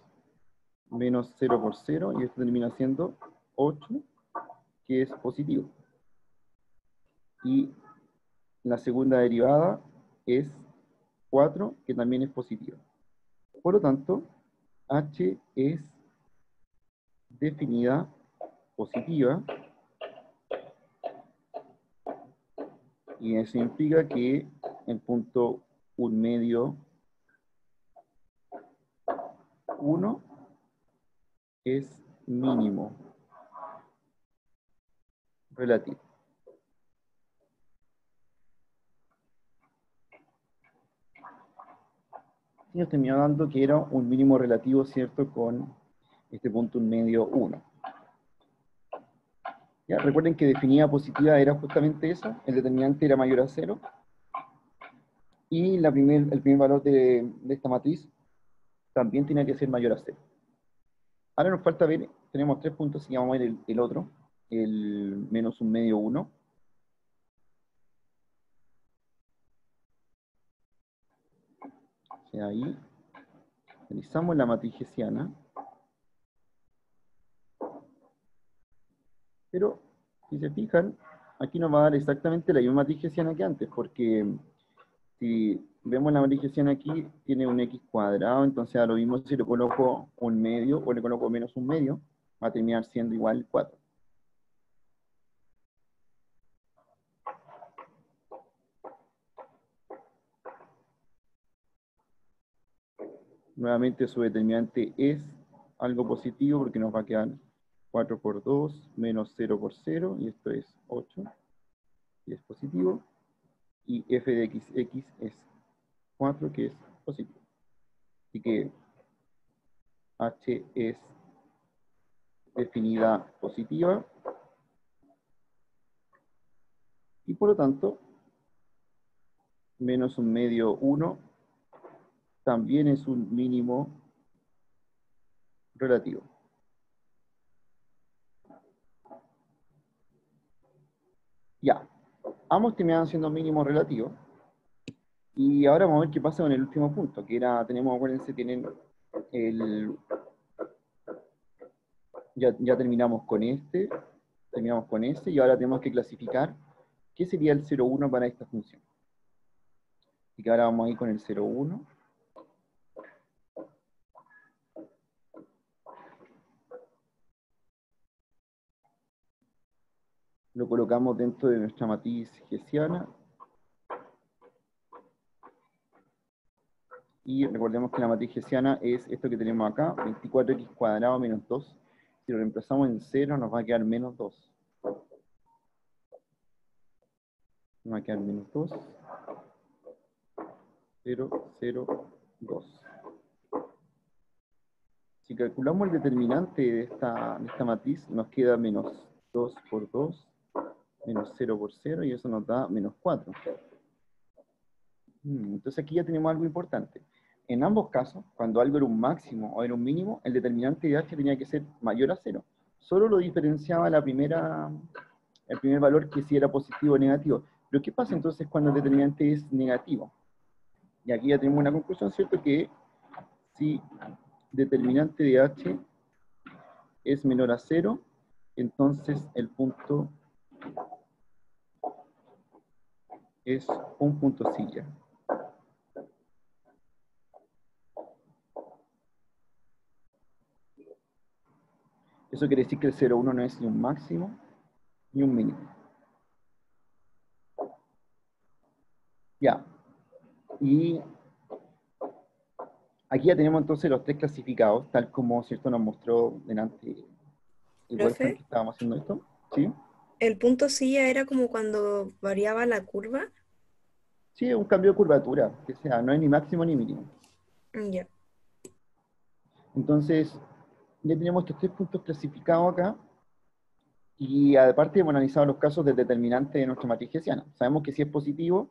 menos 0 por 0, y esto termina siendo 8, que es positivo. Y la segunda derivada es 4, que también es positiva. Por lo tanto, h es definida positiva, y eso implica que el punto 1 medio 1 es mínimo relativo. Y nos terminó dando que era un mínimo relativo, ¿cierto?, con este punto 1 medio 1. ¿Ya? Recuerden que definida positiva era justamente eso, el determinante era mayor a 0, y el primer valor de esta matriz también tenía que ser mayor a 0. Ahora nos falta ver, tenemos 3 puntos, y vamos a ver el otro, el menos 1 medio 1. O sea, ahí realizamos la matriz hessiana, pero si se fijan, aquí nos va a dar exactamente la misma matriz hessiana que antes, porque si vemos la matriz hessiana aquí, tiene un x cuadrado, entonces a lo mismo si le coloco 1 medio o le coloco menos 1 medio, va a terminar siendo igual 4. Nuevamente su determinante es algo positivo porque nos va a quedar 4 por 2 menos 0 por 0, y esto es 8, y es positivo. Y f de x es 4, que es positivo. Así que h es definida positiva, y por lo tanto, menos 1 medio 1 también es un mínimo relativo. Ya, ambos terminaron siendo mínimos relativos, y ahora vamos a ver qué pasa con el último punto, que era, acuérdense, tienen el... Ya terminamos con este, y ahora tenemos que clasificar qué sería el 0,1 para esta función. Así que ahora vamos a ir con el 0,1. Lo colocamos dentro de nuestra matriz hessiana. Y recordemos que la matriz hessiana es esto que tenemos acá, 24x cuadrado menos 2. Si lo reemplazamos en 0, nos va a quedar menos 2. Nos va a quedar menos 2. 0, 0, 2. Si calculamos el determinante de esta matriz, nos queda menos 2 por 2, menos 0 por 0, y eso nos da menos 4. Entonces aquí ya tenemos algo importante. En ambos casos, cuando algo era un máximo o era un mínimo, el determinante de h tenía que ser mayor a 0. Solo lo diferenciaba el primer valor, que si era positivo o negativo. Pero ¿qué pasa entonces cuando el determinante es negativo? Y aquí ya tenemos una conclusión, ¿cierto? Que si determinante de h es menor a 0, entonces el punto es un punto silla. Eso quiere decir que el 0,1 no es ni un máximo ni un mínimo. Ya. Y aquí ya tenemos entonces los 3 clasificados, tal como, ¿cierto?, nos mostró delante el Wolfgang, Profe, que estábamos haciendo esto. ¿Sí? el punto silla era como cuando variaba la curva. Sí, es un cambio de curvatura, que sea, no es ni máximo ni mínimo. Ya. Entonces, ya tenemos estos 3 puntos clasificados acá, y aparte hemos analizado los casos del determinante de nuestra matriz hessiana. Sabemos que si es positivo,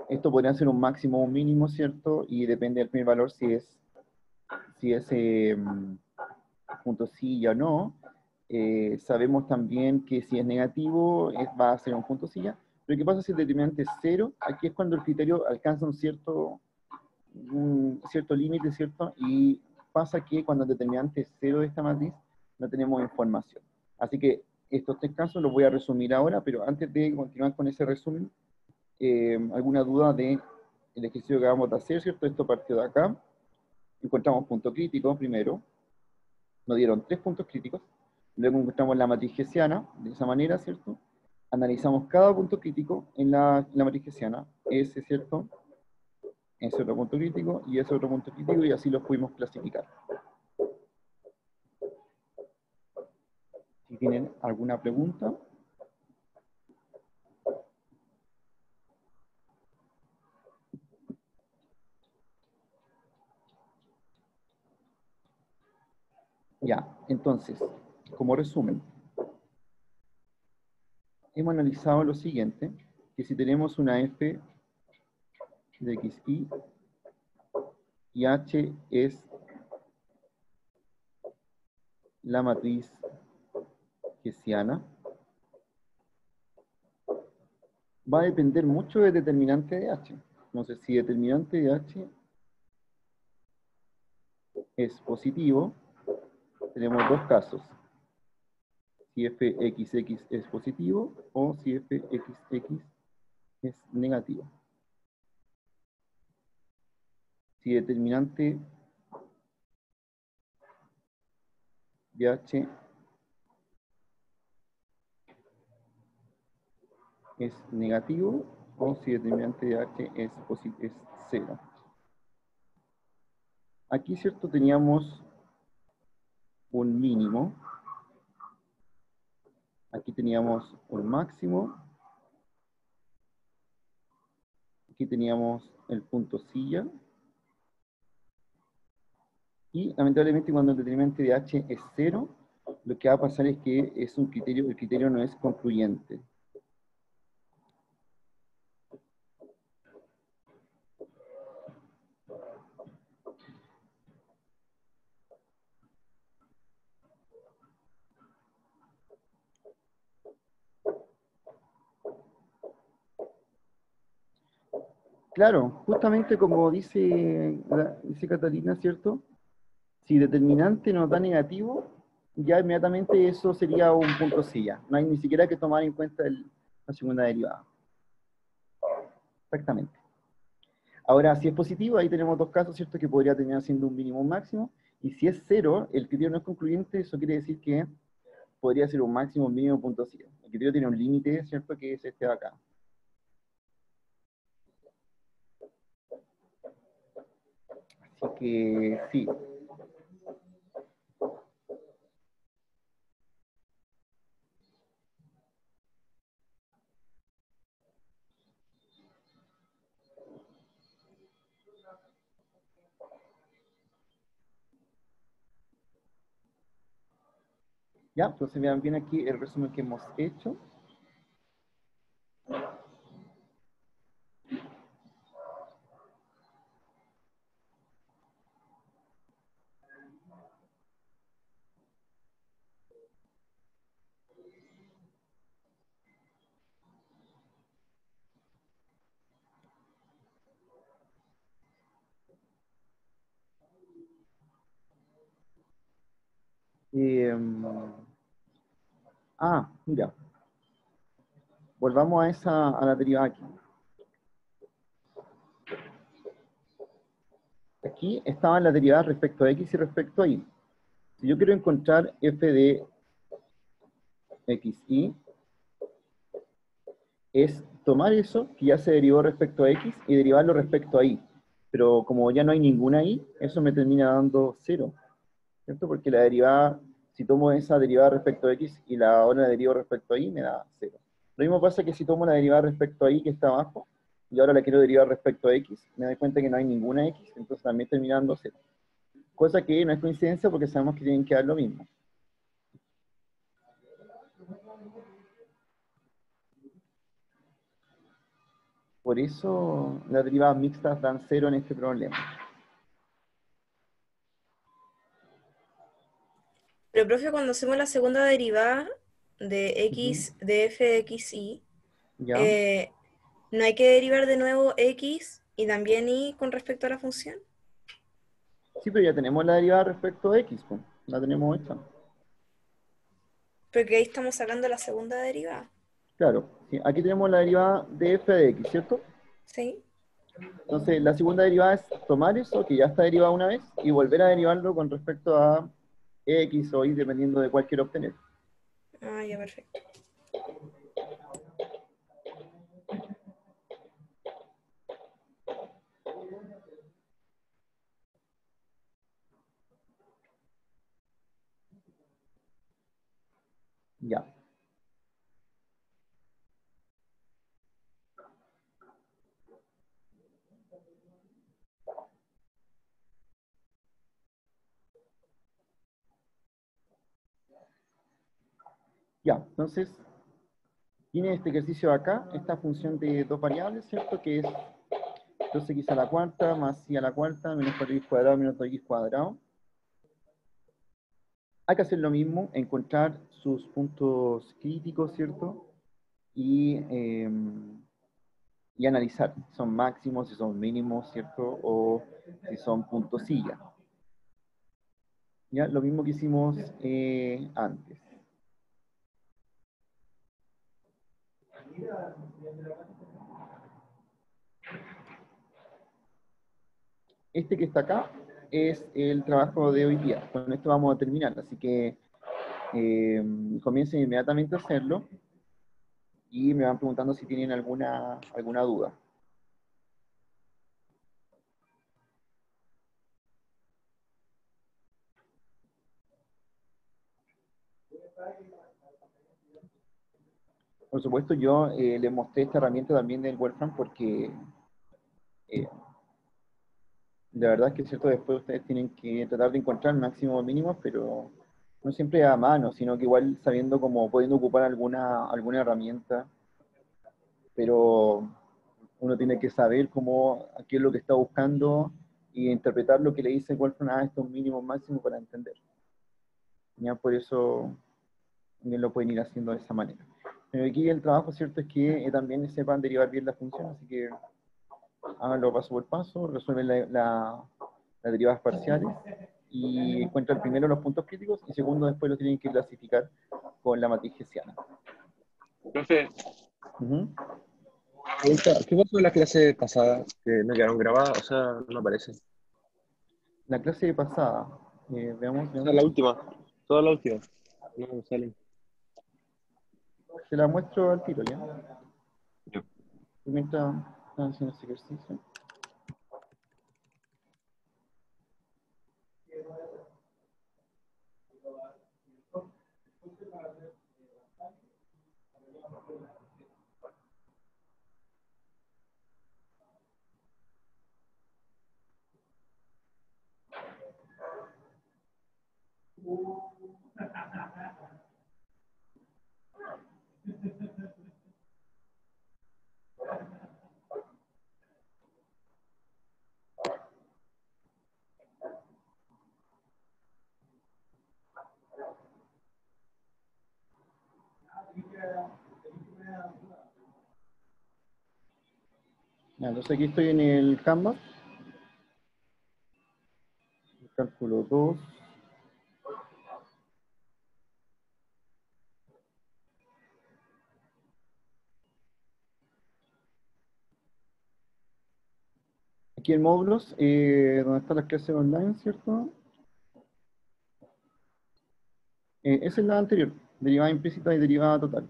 esto podría ser un máximo o un mínimo, ¿cierto? Y depende del primer valor si es punto silla o no. Sabemos también que si es negativo, va a ser un punto silla. Pero ¿qué pasa si el determinante es 0? Aquí es cuando el criterio alcanza un cierto límite, ¿cierto? Y pasa que cuando el determinante es 0 de esta matriz, no tenemos información. Así que estos 3 casos los voy a resumir ahora, pero antes de continuar con ese resumen, ¿alguna duda del ejercicio que vamos a hacer, ¿cierto? Esto partió de acá. Encontramos punto crítico primero. Nos dieron 3 puntos críticos. Luego encontramos la matriz hessiana, de esa manera, ¿cierto? Analizamos cada punto crítico en la matriz hessiana. Ese, ¿cierto? Ese otro punto crítico y ese otro punto crítico, y así los pudimos clasificar. Si tienen alguna pregunta. Ya, entonces, como resumen, hemos analizado lo siguiente, que si tenemos una f de xi y h es la matriz hessiana, va a depender mucho del determinante de h. Entonces, si determinante de h es positivo, tenemos dos casos. Si fxx es positivo o si fxx es negativo. Si determinante de h es negativo o si determinante de h es 0. Aquí, ¿cierto? Teníamos un mínimo. Aquí teníamos un máximo. Aquí teníamos el punto silla. Y lamentablemente cuando el determinante de h es 0, lo que va a pasar es que es un criterio, el criterio no es concluyente. Claro, justamente como dice Catalina, ¿cierto? Si determinante nos da negativo, ya inmediatamente eso sería un punto silla. No hay ni siquiera que tomar en cuenta la segunda derivada. Exactamente. Ahora, si es positivo, ahí tenemos dos casos, ¿cierto? Que podría terminar siendo un mínimo o un máximo. Y si es 0, el criterio no es concluyente, eso quiere decir que podría ser un máximo, un mínimo, un punto silla. El criterio tiene un límite, ¿cierto? Que es este de acá. Así que, sí. Ya, entonces vean bien aquí el resumen que hemos hecho. Mira, volvamos a la derivada aquí. Aquí estaban las derivadas respecto a x y respecto a y. Si yo quiero encontrar f de xy, es tomar eso que ya se derivó respecto a x y derivarlo respecto a y. Pero como ya no hay ninguna y, eso me termina dando 0, ¿cierto? Porque la derivada, si tomo esa derivada respecto a x y la otra la derivo respecto a y, me da 0. Lo mismo pasa que si tomo la derivada respecto a y que está abajo, y ahora la quiero derivar respecto a x, me doy cuenta que no hay ninguna x, entonces también termina dando 0. Cosa que no es coincidencia porque sabemos que tienen que dar lo mismo. Por eso las derivadas mixtas dan 0 en este problema. Pero, profe, cuando hacemos la segunda derivada de x, de f de xy, ¿Ya? Eh, ¿No hay que derivar de nuevo x y también y con respecto a la función? Sí, pero ya tenemos la derivada respecto a x, pues. La tenemos hecha. Porque ahí estamos sacando la segunda derivada. Claro, sí, aquí tenemos la derivada de f de x, ¿cierto? ¿Sí? Entonces, la segunda derivada es tomar eso, que ya está derivado una vez, y volver a derivarlo con respecto a x o y, dependiendo de cuál quiera obtener. Ah, ya, perfecto. Ya. Ya, entonces, tiene este ejercicio de acá, esta función de dos variables, ¿cierto? Que es 2x a la cuarta más y a la cuarta menos 4x cuadrado menos 2x cuadrado. Hay que hacer lo mismo, encontrar sus puntos críticos, ¿cierto? Y analizar si son máximos, si son mínimos, ¿cierto? O si son puntos silla. ¿Ya? Lo mismo que hicimos antes. Este que está acá es el trabajo de hoy día. Con esto vamos a terminar, así que comiencen inmediatamente a hacerlo y me van preguntando si tienen alguna duda. Por supuesto, yo les mostré esta herramienta también del Wolfram porque eh, la verdad es que cierto, después ustedes tienen que tratar de encontrar máximos o mínimos, pero no siempre a mano, sino que igual sabiendo cómo pudiendo ocupar alguna herramienta, pero uno tiene que saber qué es lo que está buscando y interpretar lo que le dice Wolfram a estos mínimos máximos para entender. Ya por eso también lo pueden ir haciendo de esa manera. Pero aquí el trabajo, cierto, es que también sepan derivar bien la función, así que háganlo paso por paso, resuelven las derivadas parciales y encuentran primero los puntos críticos y segundo después lo tienen que clasificar con la matriz hessiana. Profe, Ujú. pregunta, ¿qué pasó en la clase pasada? Que no quedaron grabadas, o sea, no aparecen. La clase pasada, veamos, O sea, veamos, la última, toda la última. No salen. se la muestro al tiro ya, Ya. mientras están haciendo este ejercicio. Ya, entonces aquí estoy en el Canvas, cálculo 2. Aquí en módulos, donde están las clases online, ¿cierto? Esa es la anterior, derivada implícita y derivada total.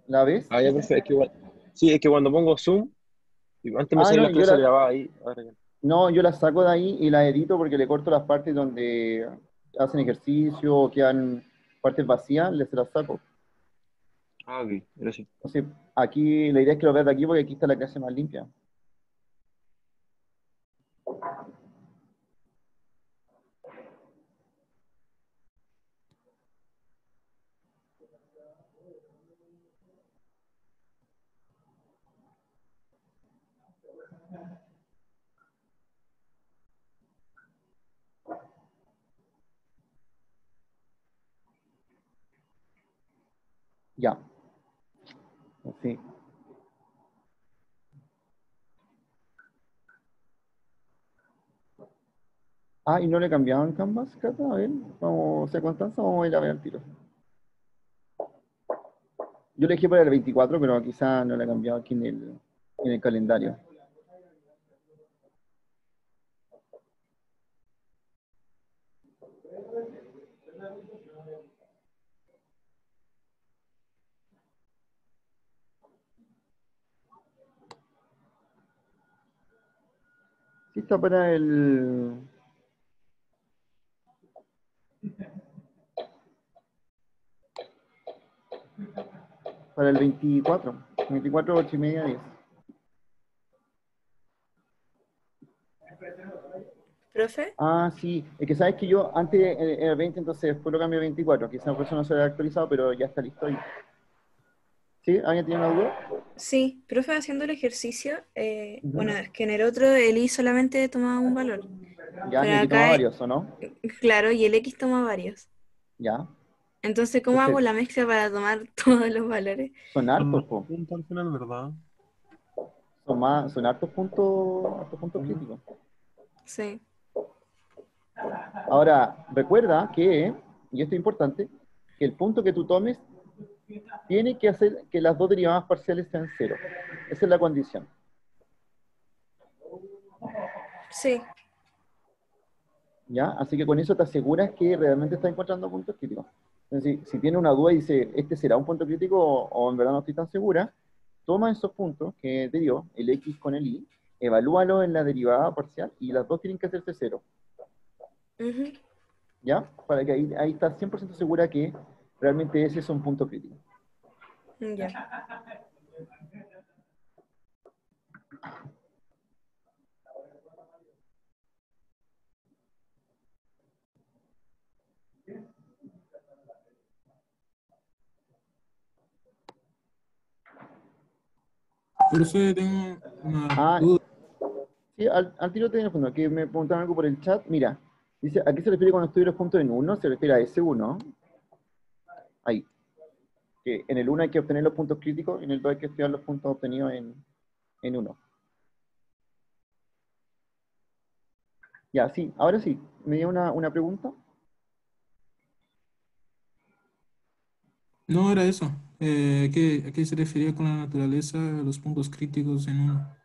¿La ves? Ah, ya, profe, es que igual. Sí, es que cuando pongo Zoom, y antes me Ah, salían no, las clases grabadas ahí, ahora ya. no, yo la saco de ahí y la edito porque le corto las partes donde hacen ejercicio o quedan partes vacías, les las saco. Ah, ok, gracias. Entonces, aquí la idea es que lo veas de aquí porque aquí está la clase más limpia. Ya. Sí. Ah, ¿y no le cambiaban Canvas, Cata? A ver, vamos, o sea, Constanza, vamos a ir a ver el tiro. Yo le dije para el 24, pero quizá no le he cambiado aquí en el calendario. Sí, está para el 24. 24, 8:30, 10. ¿Profe? Ah, sí. Es que sabes que yo antes era 20, entonces después lo cambié a 24. Quizá por eso no se lo he actualizado, pero ya está listo ahí. ¿Sí? ¿Alguien tiene una duda? Sí, profe, haciendo el ejercicio, Ujú. bueno, es que en el otro el I solamente tomaba un valor, Ya, y pero aquí toma acá, varios, ¿o no? claro, y el X toma varios. Ya. Entonces, ¿cómo hago Entonces, la mezcla para tomar todos los valores? son Son hartos, nueve po. puntos al final, ¿verdad? Son hartos puntos Ujú. críticos. Sí. Ahora, recuerda que, y esto es importante, que el punto que tú tomes tiene que hacer que las dos derivadas parciales sean cero. Esa es la condición. Sí. ¿Ya? Así que con eso te aseguras que realmente estás encontrando puntos críticos. Entonces, si tiene una duda y dice, ¿este será un punto crítico o en verdad no estoy tan segura? Toma esos puntos que te dio, el X con el Y, evalúalo en la derivada parcial y las dos tienen que hacerse cero. Ujú. ¿Ya? Para que ahí estás 100% segura que realmente ese es un punto crítico. Ya. Profe, tengo una Ah, duda. sí, al tiro te respondo, que me preguntaron algo por el chat. Mira, dice, ¿a qué se refiere cuando estudio los puntos en uno? Se refiere a ese uno. Ahí. Que en el uno hay que obtener los puntos críticos y en el 2 hay que estudiar los puntos obtenidos en uno. Ya, sí, ahora sí. Me dio una pregunta. No era eso. ¿A qué se refería con la naturaleza de los puntos críticos en uno?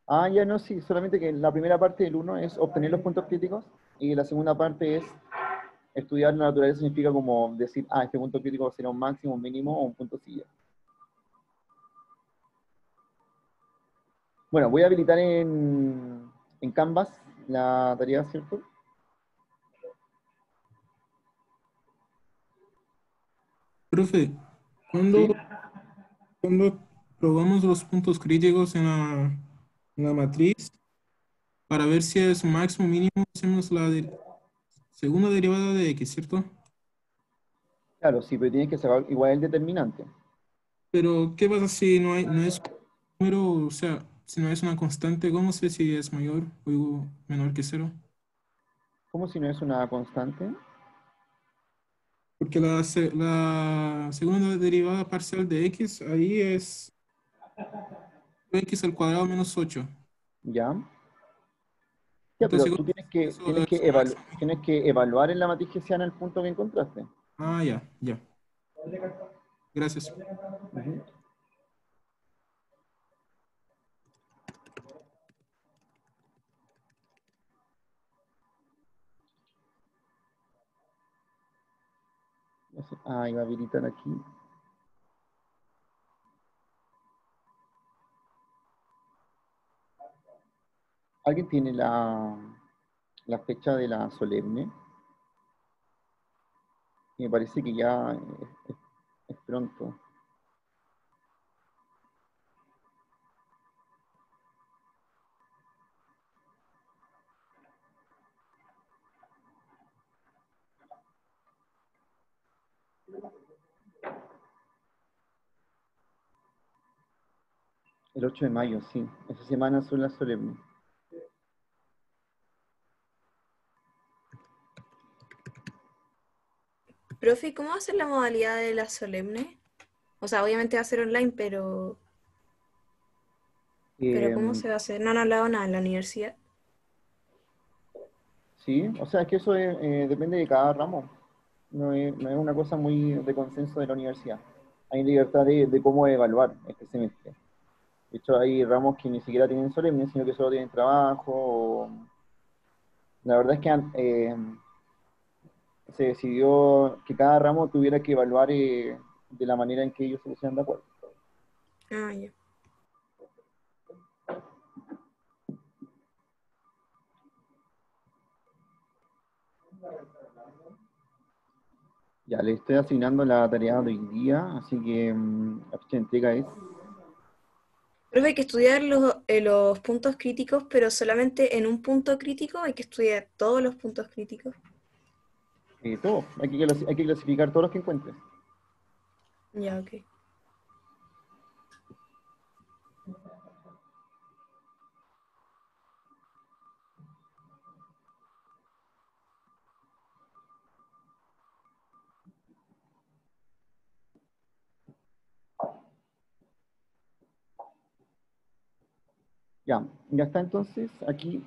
Ah, ya no, sí, solamente que la primera parte del uno es obtener los puntos críticos y la segunda parte es estudiar la naturaleza significa como decir, ah, este punto crítico será un máximo, un mínimo o un punto silla. Bueno, voy a habilitar en Canvas la tarea, ¿cierto? Profe, Sí. ¿cuándo probamos los puntos críticos en la matriz para ver si es máximo o mínimo? Hacemos segunda derivada de x, ¿cierto? Claro, sí, pero tienes que saber igual el determinante. Pero, ¿qué pasa si no es un número, o sea, si no es una constante? ¿Cómo sé si es mayor o menor que cero? ¿Cómo si no es una constante? Porque la segunda derivada parcial de x ahí es x al cuadrado menos 8. ¿Ya? Ya, pero Entonces, ¿cómo tú sé si eso es un máximo tienes mínimo? que evaluar en la matriz hessiana el punto que encontraste. Ah, ya, ya. Gracias. Ujú. Ah, iba a habilitar aquí. ¿Alguien tiene la fecha de la solemne? Me parece que ya es pronto. El 8 de mayo, sí. Esa semana son las solemnes. Profe, ¿cómo hacer la modalidad de la solemne? O sea, obviamente va a ser online, pero ¿cómo Em, se va a hacer? No han hablado nada en la universidad. sí, o sea, es que eso depende de cada ramo. No es una cosa muy de consenso de la universidad. Hay libertad de cómo evaluar este semestre. De hecho, hay ramos que ni siquiera tienen solemne, sino que solo tienen trabajo. La verdad es que se decidió que cada ramo tuviera que evaluar de la manera en que ellos se pusieran de acuerdo. Ah, ya. Ya, le estoy asignando la tarea de hoy día, así que la fecha de entrega es Profe, hay que estudiar los puntos críticos, pero solamente en un punto crítico hay que estudiar todos los puntos críticos. todo. Hay que clasificar todos los que encuentres. Ya, ok. Ya está entonces aquí.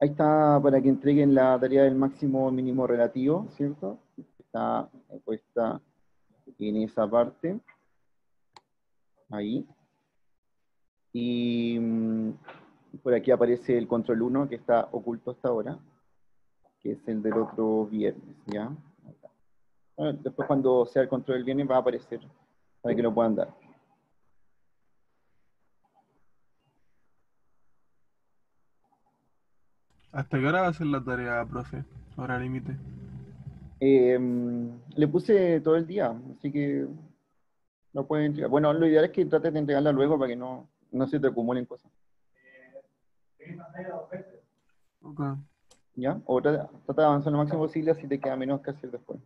Ahí está para que entreguen la tarea del máximo mínimo relativo, ¿cierto? Está puesta en esa parte, ahí. Y por aquí aparece el control 1 que está oculto hasta ahora, que es el del otro viernes, ¿ya? Bueno, después cuando sea el control del viernes va a aparecer para que lo puedan dar. ¿Hasta qué hora va a ser la tarea, profe? Hora límite. Le puse todo el día, así que lo pueden entregar. Bueno, lo ideal es que trates de entregarla luego para que no se te acumulen cosas. Ok. ¿Ya? O trata de avanzar lo máximo posible así te queda menos que hacer después.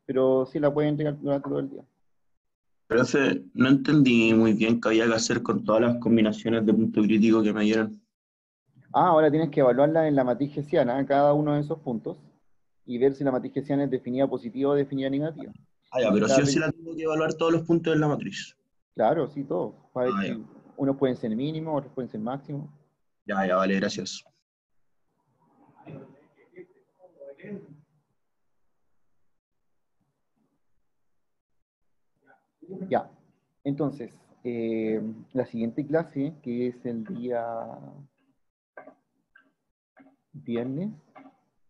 Pero sí la puedes entregar durante todo el día. Profe, no entendí muy bien qué había que hacer con todas las combinaciones de punto crítico que me dieron. Ahora tienes que evaluarla en la matriz hessiana, cada uno de esos puntos, y ver si la matriz hessiana es definida positiva o definida negativa. Ah, ya, Y pero sí o cada, sí la tengo que evaluar todos los puntos en la matriz. claro, sí, todo. Para ver Ah, ya. si unos pueden ser mínimos, otros pueden ser máximos. Ya, ya, vale, gracias. Ya. Entonces, la siguiente clase, que es el día viernes,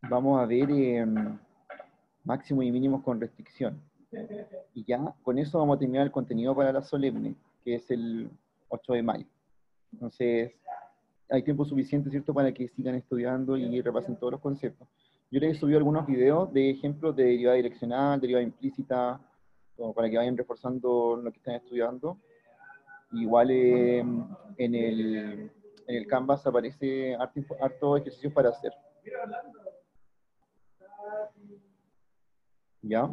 vamos a ver máximos y mínimos con restricción. Y ya con eso vamos a terminar el contenido para la solemne, que es el 8 de mayo. Entonces, hay tiempo suficiente, ¿cierto?, para que sigan estudiando y repasen todos los conceptos. Yo les he subido algunos videos de ejemplos de derivada direccional, derivada implícita, como para que vayan reforzando lo que están estudiando. Igual en el Canvas aparece harto ejercicios para hacer. ¿Ya?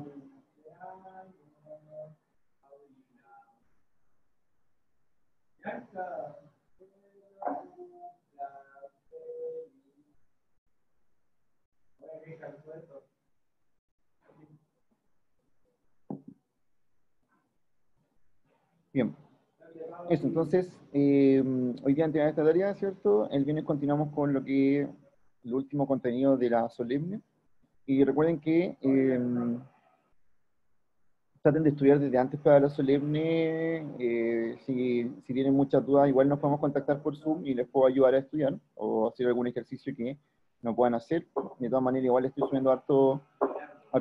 Bien. Eso, entonces, hoy día entregar esta tarea, ¿cierto? El viernes continuamos con lo que es el último contenido de la solemne. Y recuerden que traten de estudiar desde antes para la solemne. Si tienen muchas dudas, igual nos podemos contactar por Zoom y les puedo ayudar a estudiar o hacer algún ejercicio que no puedan hacer. De todas maneras, igual estoy subiendo harto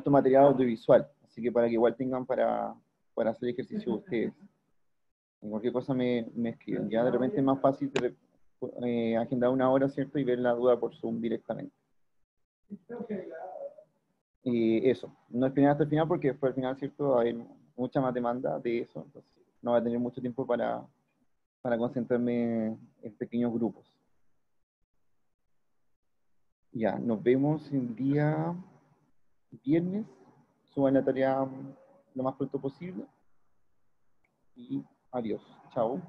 material audiovisual, así que para que igual tengan para hacer ejercicio ustedes. En cualquier cosa me escriben. Ya de repente es más fácil agendar una hora, ¿cierto? Y ver la duda por Zoom directamente. Y eso, no esperar hasta el final porque después al final, ¿cierto? Va a haber mucha más demanda de eso, entonces no va a tener mucho tiempo para concentrarme en pequeños grupos. Ya, nos vemos el día viernes. Suban la tarea lo más pronto posible. Y adiós. Chao.